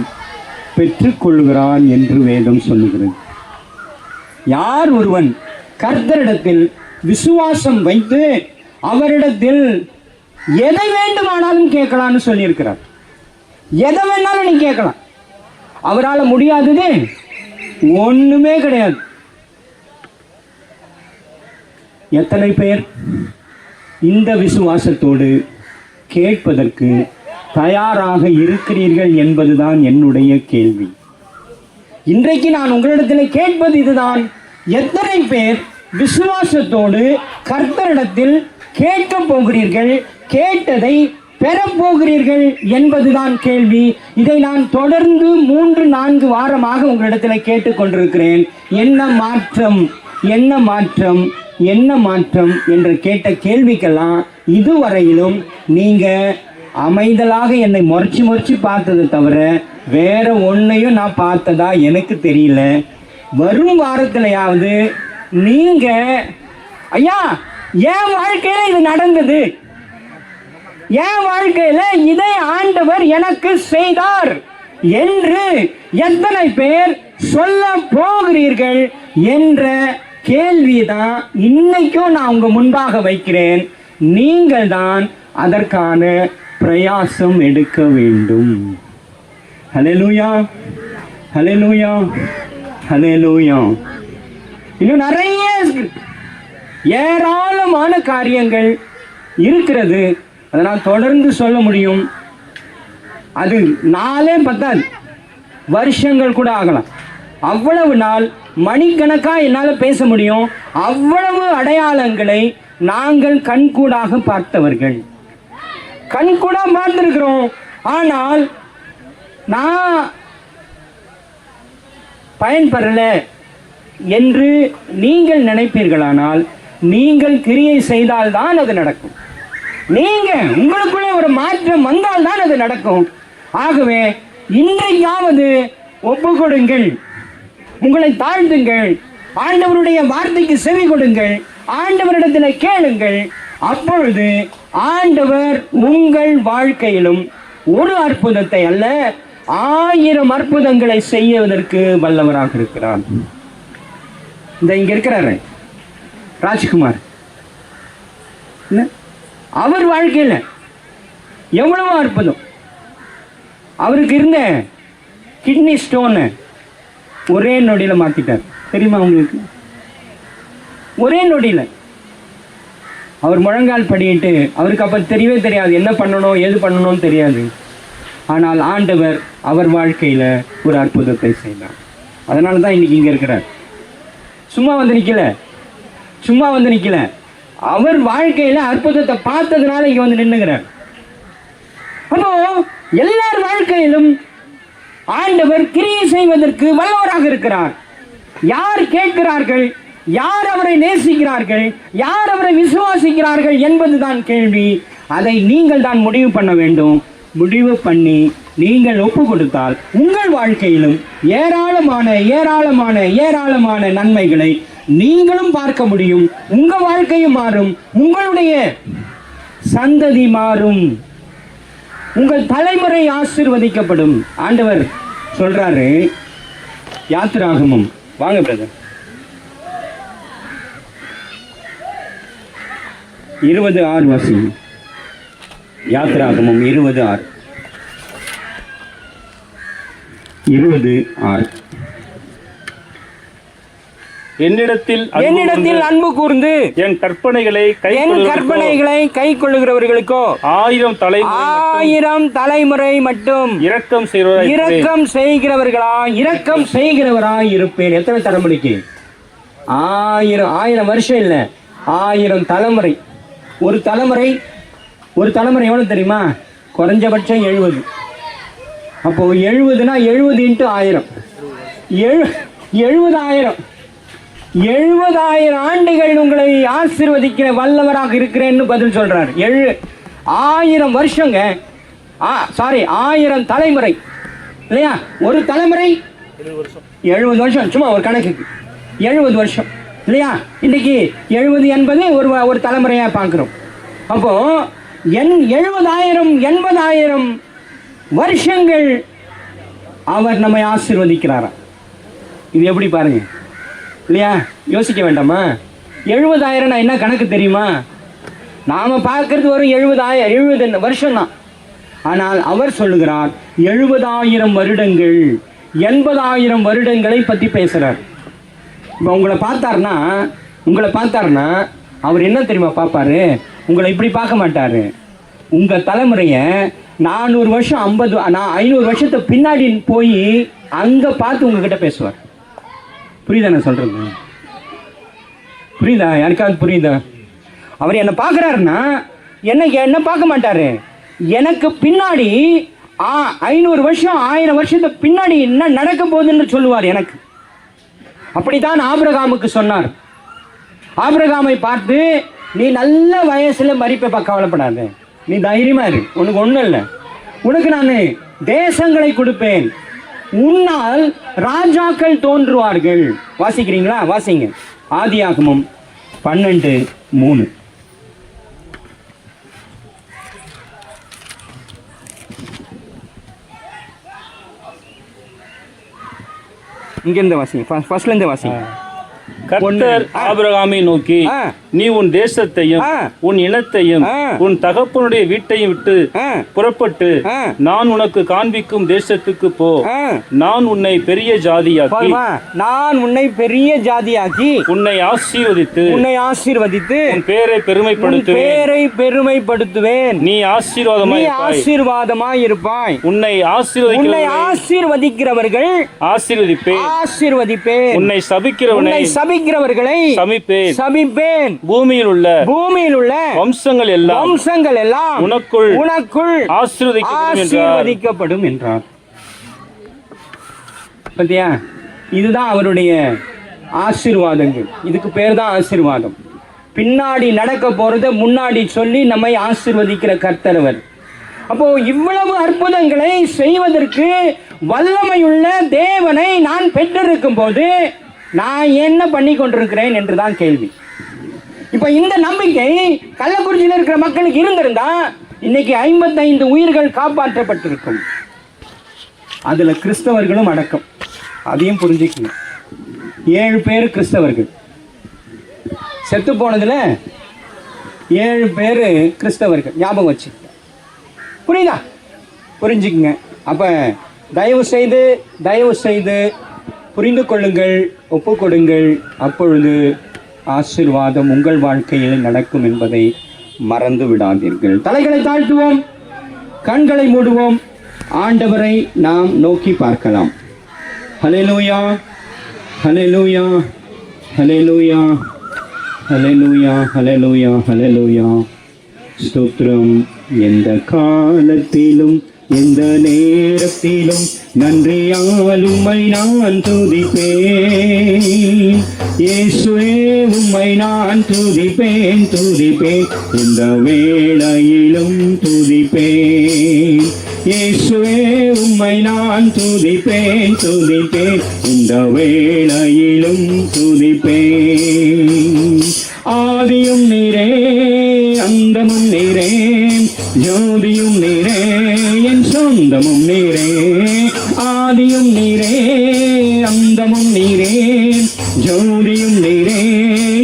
பெற்றுக்கொள்கிறான் என்று வேதம் சொல்லுகிறது. யார் ஒருவன் கர்த்தரிடத்தில் விசுவாசம் வைத்து அவரிடத்தில் எதை வேண்டுமானாலும் கேட்கலாம்னு சொல்லியிருக்கிறார். எதை வேணாலும் நீ கேட்கலாம், அவரால் முடியாதது ஒண்ணுமே கிடையாது. எத்தனை பேர் இந்த விசுவாசத்தோடு கேட்பதற்கு தயாராக இருக்கிறீர்கள் என்பதுதான் என்னுடைய கேள்வி. இன்றைக்கு நான் உங்களிடத்தில் கேட்பது இதுதான், எத்தனை பேர் விசுவாசத்தோடு கர்த்தரிடத்தில் கேட்க போகிறீர்கள், கேட்டதை பெறப்போகிறீர்கள் என்பதுதான் கேள்வி. இதை நான் தொடர்ந்து 3-4 வாரமாக உங்களிடத்தில் கேட்டுக்கொண்டிருக்கிறேன். என்ன மாற்றம், என்ன மாற்றம், என்ன மாற்றம் என்று கேட்ட கேள்விக்கெல்லாம் இதுவரையிலும் நீங்க அமைதலாக என்னை முறைச்சி பார்த்ததை தவிர வேற ஒன்னையும் நான் பார்த்ததா எனக்கு தெரியல. வரும் வாரத்திலையாவது நீங்க ஐயா என் வாழ்க்கையில இது நடந்தது, என் வாழ்க்கையில இதை ஆண்டவர் எனக்கு செய்தார் என்று எத்தனை பேர் சொல்ல போகிறீர்கள் என்ற கேள்விதான் இன்னைக்கும் நான் உங்க முன்பாக வைக்கிறேன். நீங்கள் தான் அதற்கான பிரயாசம் எடுக்க வேண்டும். ஹல்லேலூயா, ஹல்லேலூயா, ஹல்லேலூயா. இன்னும் நிறைய ஏராளமான காரியங்கள் இருக்கிறது, அதனால் தொடர்ந்து சொல்ல முடியும். அது 4 பத்தாது, வருஷங்கள் கூட ஆகலாம். அவ்வளவு நாள் மணிக்கணக்கா என்னால பேச முடியும். அவ்வளவு அடையாளங்களை நாங்கள் கண்கூடாக பார்த்தவர்கள், கண்கூடா பார்த்திருக்கிறோம். ஆனால் நான் பயன்பெறல என்று நீங்கள் நினைப்பீர்களானால், நீங்கள் கிரியை செய்தால்தான் அது நடக்கும். நீங்க உங்களுக்குள்ளே ஒரு மாற்றம் வந்தால்தான் அது நடக்கும். ஆகவே இன்றையாவது ஒப்பு கொடுங்கள், உங்களை தாழ்த்துங்கள், ஆண்டவருடைய வார்த்தைக்கு செவி கொடுங்கள், ஆண்டவரிடத்தில் கேளுங்கள். அப்பொழுது ஆண்டவர் உங்கள் வாழ்க்கையிலும் ஒரு அற்புதத்தை அல்ல 1000 அற்புதங்களை செய்வதற்கு வல்லவராக இருக்கிறார். இந்த இங்க இருக்கிறாரு ராஜ்குமார், அவர் வாழ்க்கையில எவ்வளவு அற்புதம். அவருக்கு இருந்த கிட்னி ஸ்டோன் ஒரே நொடியில மாத்திட்டார். தெரியுமா உங்களுக்கு? ஒரே நொடியில அவர் முழங்கால் படியிட்டு, அவருக்கு அப்ப தெரியவே தெரியாது என்ன பண்ணணும் ஏது பண்ணணும்னு தெரியாது. ஆனால் ஆண்டவர் அவர் வாழ்க்கையில ஒரு அற்புதத்தை செய்தார். அதனால தான் இன்னைக்கு இங்க இருக்கிறார். சும்மா வந்து நிக்கல, அவர் வாழ்க்கையில அற்புதத்தை பார்த்ததுனால இங்க வந்து நின்னுகிறார். அப்போ எல்லார் வாழ்க்கையிலும் ஆண்டவர் கிரியை செய்வதற்கு வல்லவராக இருக்கிறார். யார் கேட்கிறார்கள், யார் அவரை நேசிக்கிறார்கள், யார் அவரை விசுவாசிக்கிறார்கள் என்பதுதான் கேள்வி. அதை நீங்கள் தான் முடிவு பண்ண வேண்டும். முடிவு பண்ணி நீங்கள் ஒப்பு கொடுத்தால் உங்கள் வாழ்க்கையிலும் ஏராளமான ஏராளமான ஏராளமான நன்மைகளை நீங்களும் பார்க்க முடியும். உங்க வாழ்க்கையும் மாறும், உங்களுடைய சந்ததி மாறும், உங்கள் தலைமுறை ஆசீர்வதிக்கப்படும். ஆண்டவர் சொல்றாரு யாத்திராகமம், வாங்க பிரதர், 20:6 வாசி. யாத்திராகமம் 20:6. என்னிடத்தில் அன்பு கூர்ந்து என் கற்பனைகளை கை கொள்ளுகிறவர்களுக்கோ 1000 தலைமுறை மட்டும் இரக்கம் செய்கிறவராய் இருப்பேன். எத்தனை தலைமுறைக்கு? 1000 வருஷம் இல்ல, 1000 தலைமுறை. ஒரு தலைமுறை எவ்வளவு தெரியுமா? குறைஞ்சபட்சம் 70. அப்போ 70னா 70 × 1000, 70,000 ஆண்டுகள் உங்களை ஆசீர்வதிக்கிற வல்லவராக இருக்கிறேன்னு பதில் சொல்றார். 1000 வருஷங்க, 1000 தலைமுறை இல்லையா? ஒரு தலைமுறை 70 வருஷம், சும்மா ஒரு கணக்குக்கு 70 வருஷம் இல்லையா? இன்னைக்கு 70 என்பது ஒரு தலைமுறையா பார்க்கிறோம். அப்போ 70,000 80,000 வருஷங்கள் அவர் நம்மை ஆசீர்வதிக்கிறாரா? இது எப்படி பாருங்க இல்லையா? யோசிக்க வேண்டாமா? 70,000 என்ன கணக்கு தெரியுமா? நாம பார்க்கறது ஒரு 70 வருஷம் தான். ஆனால் அவர் சொல்லுகிறார் 70,000 வருடங்கள், 80,000 வருடங்களை பத்தி பேசுறார். இப்போ உங்களை பார்த்தாருன்னா அவர் என்ன தெரியுமா பார்ப்பாரு? உங்களை இப்படி பார்க்க மாட்டாரு. உங்க தலைமுறைய 400 வருஷம் 500 வருஷத்தை பின்னாடி போய் அங்க பார்த்து உங்ககிட்ட பேசுவார். புரியுதா நான் சொல்றது? புரியுதா? யாருக்காவது புரியுதா? அவர் என்ன பார்க்கிறாருன்னா என்ன பார்க்க மாட்டாரு. எனக்கு பின்னாடி 500 வருஷம் 1000 வருஷத்தை பின்னாடி என்ன நடக்க போகுதுன்னு சொல்லுவார் எனக்கு. அப்படித்தான் ஆபிரகாமுக்கு சொன்னார். ஆபிரகாமை பார்த்து, நீ நல்ல வயசுல மரிப்பை கவலைப்படாத, நீ தைரியமா இரு, உனக்கு ஒண்ணும் இல்லை, உனக்கு நான் தேசங்களை கொடுப்பேன், உன்னால் ராஜாக்கள் தோன்றுவார்கள். வாசிக்கிறீங்களா? வாசிங்க. ஆதியாகமம் 12:3. இங்கிருந்து வாசிங்க, ஃபர்ஸ்ட்ல இருந்து வாசிங்க. கர்த்தர் ஆபிரகாமை நோக்கி, நீ உன் தேசத்தையும் உன் இனத்தையும் உன் தகப்பனுடைய வீட்டையும் விட்டு புறப்பட்டு நான் உனக்கு காண்பிக்கும் தேசத்துக்கு போ. நான் உன்னை பெரிய ஜாதியாக்கி உன்னை ஆசீர்வதித்து உன் பேரை பெருமைப்படுத்துவேன். நீ ஆசீர்வாதமாய் இருப்பாய். உன்னை ஆசீர்வதிக்கிறவர்கள் ஆசீர்வதிப்பேன். உன்னை சபிக்கிறவர்களை சபிப்பேன். பூமியில் உள்ள வம்சங்கள் எல்லாம் உனக்குள் ஆசீர்வதிக்கப்படும் என்றார். பத்தியா, இதுதான் அவருடைய ஆசீர்வாதங்கள். இதுக்கு பேர் தான் ஆசீர்வாதம். பின்னாடி நடக்க போறத முன்னாடி சொல்லி நம்மை ஆசீர்வதிக்கிற கர்த்தரவர். அப்போ இவ்வளவு அற்புதங்களை செய்வதற்கு வல்லமையுள்ள தேவனை நான் பெற்றிருக்கும் போது நான் என்ன பண்ணி கொண்டிருக்கிறேன் என்றுதான் கேள்வி. இப்ப இந்த நம்பிக்கை கள்ளக்குறிச்சியில் இருக்கிற மக்களுக்கு இருந்திருந்தா இன்னைக்கு 55 உயிர்கள் காப்பாற்றப்பட்டிருக்கும். அதுல கிறிஸ்தவர்களும் அடக்கம். அதையும் புரிஞ்சுக்கணும். 7 பேர் கிறிஸ்தவர்கள். செத்து போனதுல 7 பேர் கிறிஸ்தவர்கள். ஞாபகம் வச்சு புரியுதா? புரிஞ்சுக்குங்க. அப்ப தயவு செய்து புரிந்து கொள்ளுங்கள், ஒப்பு கொடுங்கள். அப்பொழுது ஆசீர்வாதம் உங்கள் வாழ்க்கையில் நடக்கும் என்பதை மறந்து விடாதீர்கள். தலைகளை தாழ்த்துவோம், கண்களை மூடுவோம், ஆண்டவரை நாம் நோக்கி பார்க்கலாம். ஹல்லேலூயா, ஹல்லேலூயா, ஹல்லேலூயா, ஹல்லேலூயா, ஹல்லேலூயா, ஹல்லேலூயா. ஸ்தோத்திரம். எந்த காலத்திலும் எந்த நேரத்திலும் நன்றியால் உம்மை நான் துதிப்பேன். இயேசுவே உம்மை நான் துதிப்பேன். இந்த வேளையிலும் துதிப்பேன். இயேசுவே உம்மை நான் துதிப்பேன். இந்த வேளையிலும் துதிப்பேன். ஆதியும் நீரே, அந்தமும் நீரே, ஜோதியும் நீரே, என் சொந்தமும் நீரே. ஆதியும் நீரே, அந்தமும் நீரே, ஜோதியும் நீரே,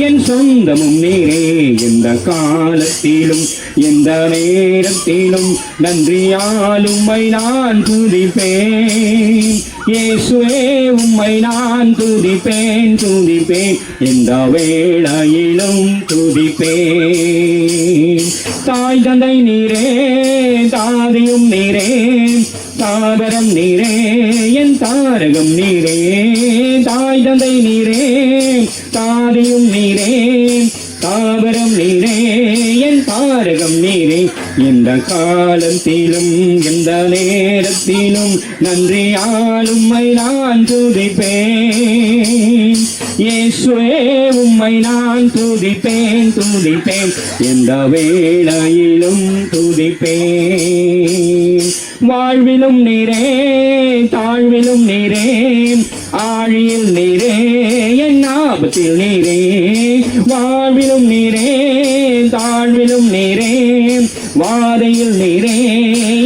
என் சொந்தமும் நீரே. எந்த காலத்திலும் எந்த நேரத்திலும் நன்றியால் உம்மை நான் துதிப்பேன். இயேசுவே உம்மை நான் துதிப்பேன். இந்த வேளையிலும் துதிப்பேன். தாய் தந்தை நீரே, தாதியும் நீரே, தாவரம் நீரே, என் தாரகம் நீரே. தாய் தந்தை நீரே, தாதியும் நீரே, தாவரம் நீரே, என் தாரகம் நீரே. எந்த காலத்திலும் எந்த நேரத்திலும் நன்றியால் உம்மை நான் துதிப்பேன். இயேசுவே உம்மை நான் துதிப்பேன். எந்த வேளையிலும் துதிப்பேன். வாழ்விலும் நீரே, தாழ்விலும் நீரே, ஆழியில் நீரே, என் ஆபத்தில் நீரே. வாழ்விலும் நீரே, தாழ்விலும் நீரே, வாதையில் நீரே,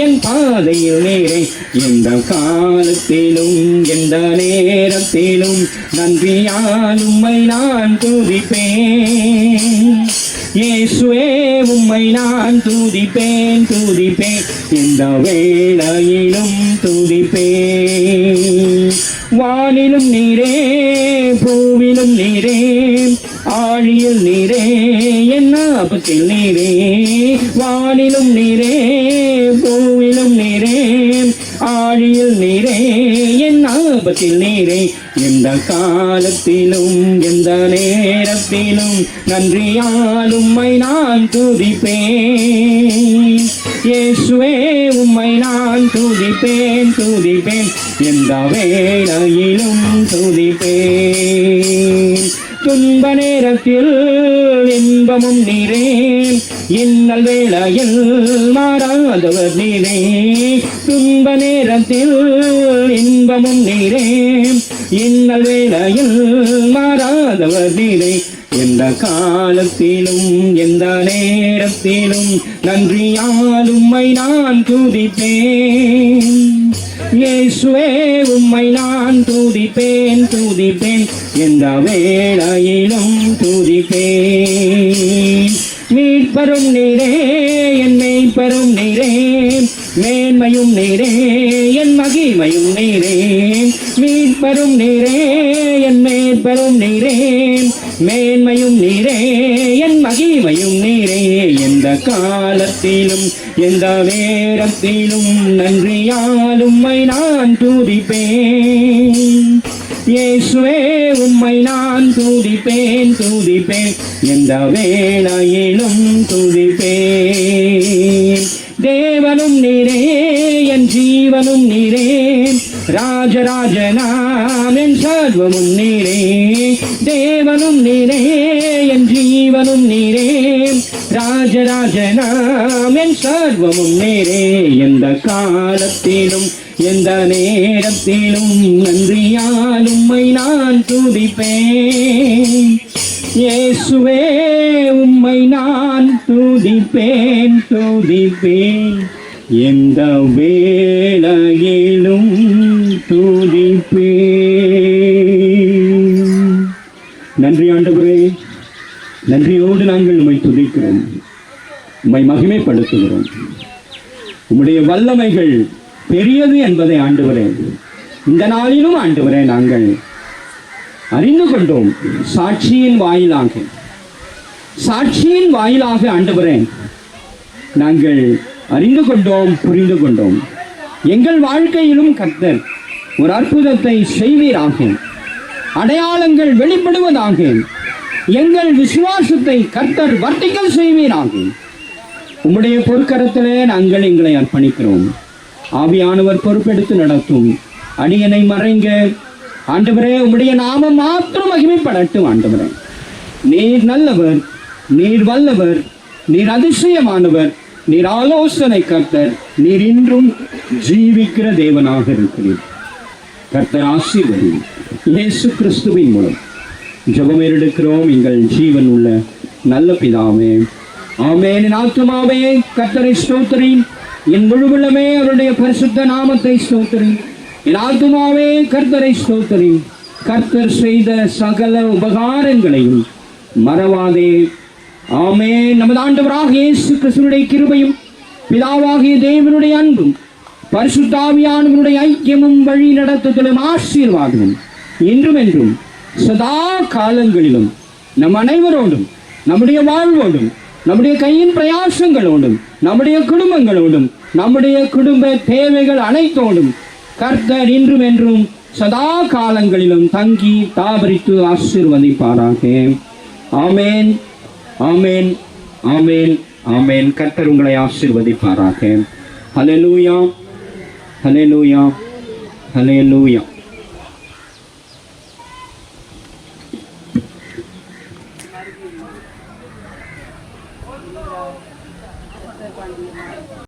என் பாதையில் நீரே. எந்த காலத்திலும் எந்த நேரத்திலும் நன்றியால் உம்மை நான் துதிப்பேன். இயேசுவே உம்மை நான் துதிப்பேன். இந்த வேளையிலும் துதிப்பேன். வானிலும் நீரே, பூவிலும் நீரே, ஆழியில் நீரே, என் ஆபத்தில் நீரே. வானிலும் நீரே, பூவிலும் நீரே, ஆழியில் நீரே, என் ஆபத்தில் நீரே. எந்த காலத்திலும் எந்த நேரத்திலும் நன்றியால் உம்மை நான் துதிப்பேன். இயேசுவே உம்மை நான் துதிப்பேன். எந்த வேளையிலும் துதிப்பேன். துன்ப நேரத்தில் இன்பமும் நீரே, இன்னல் வேளையில் மாறாதவர் நீரே. துன்ப நேரத்தில் இன்பமும் நீரே, இன்னல் வேளையில் மாறாதவர் நீரே. எந்த காலத்திலும் எந்த நேரத்திலும் நன்றியால் உம்மை நான் துதிப்பேன். இயேசுவே உம்மை நான் துதிப்பேன் துதிப்பேன், எந்த வேளையிலும் துதிப்பேன். மீட்பரும் நீரே என் மெய்ப்பரும் நீரே, மேன்மையும் நீரே என் மகிமையும் நீரே. மீட்பரும் நீரே என் மேற்பரும் நீரே, மேன்மையும் நீரே என் மகிமையும் நீரே. எந்த காலத்திலும் எந்த நேரத்திலும் நன்றியால் உம்மை நான் துதிப்பேன். இயேசுவே உம்மை நான் துதிப்பேன் துதிப்பேன், எந்த வேளையிலும் துதிப்பேன். தேவனும் நீரே என் ஜீவனும் நீரே, ராஜராஜனாம் என் சர்வமும் நீரே. தேவனும் நீரே என் ஜீவனும் நீரே, ராஜராஜனாம் என் சர்வமும் நீரே. எந்த காலத்திலும் எந்த நேரத்திலும் நன்றியால் உம்மை நான் துதிப்பேன். இயேசுவே உம்மை நான் துதிப்பேன் துதிப்பேன், எந்த வேளையிலும் துதிப்பேன். நன்றி ஆண்டவரே, நன்றியோடு நாங்கள் உம்மை துதிக்கிறோம், உம்மை மகிமைப்படுத்துகிறோம். உம்முடைய வல்லமைகள் பெரியது என்பதை ஆண்டவரே இந்த நாளிலும் ஆண்டவரே நாங்கள் அறிந்து கொண்டோம். சாட்சியின் வாயிலாக ஆண்டவரே நாங்கள் அறிந்து கொண்டோம், புரிந்து கொண்டோம். எங்கள் வாழ்க்கையிலும் கர்த்தர் ஒரு அற்புதத்தை செய்வீராக, அடையாளங்கள் வெளிப்படுவதாக. எங்கள் விசுவாசத்தை கர்த்தர் வர்த்திக்கல் செய்வீராக. உம்முடைய பொற்கரத்திலே நாங்கள் எங்களை அர்ப்பணிக்கிறோம். ஆவியானவர் பொறுப்பெடுத்து நடத்தும். அடியனை மறைங்க ஆண்டவரே, உம்முடைய நாமம் மாத்திரம் மகிமைப்படட்டும். ஆண்டவரே, நீர் நல்லவர், நீர் வல்லவர், நீர் அதிசயமானவர், நீர் ஆலோசனை கர்த்தர், நீர் இன்றும் ஜீவிக்கிற தேவனாக இருக்கிறீர். கர்த்தர் ஆசீர்வதி. இயேசு கிறிஸ்துவின் மூலம் ஜெபம் எடுக்கிறோம் எங்கள் ஜீவன் உள்ள நல்ல பிதாவே, ஆமென். என் ஆத்துமாவே கர்த்தரை ஸ்தோத்திரி, என் முழுவதுமே அவருடைய பரிசுத்த நாமத்தை ஸ்தோத்திரி. என் ஆத்துமாவே கர்த்தரை ஸ்தோத்திரி, கர்த்தர் செய்த சகல உபகாரங்களையும் மறவாதே. ஆமென். நமது ஆண்டவராக இயேசு கிறிஸ்துவினுடைய கிருபையும் பிதாவாகிய தேவனுடைய அன்பும் பரிசுத்த ஆவியானவருடைய ஐக்கியமும் வழி நடத்துதலும் ஆசீர்வாதமும் இன்றும் என்றும் சதா காலங்களிலும் நம் அனைவரோடும், நம்முடைய வாழ்வோடும், நம்முடைய கையின் பிரயாசங்களோடும், நம்முடைய குடும்பங்களோடும், நம்முடைய குடும்ப தேவைகள் அனைத்தோடும் கர்த்தர் இன்றும் என்றும் சதா காலங்களிலும் தங்கி தாபரித்து ஆசீர்வதிப்பாராக. ஆமென், ஆமென், ஆமென், ஆமென். கர்த்தர் உங்களை ஆசீர்வதிப்பாராக. ஹல்லேலூயா, ஹல்லேலூயா, ஹல்லேலூயா.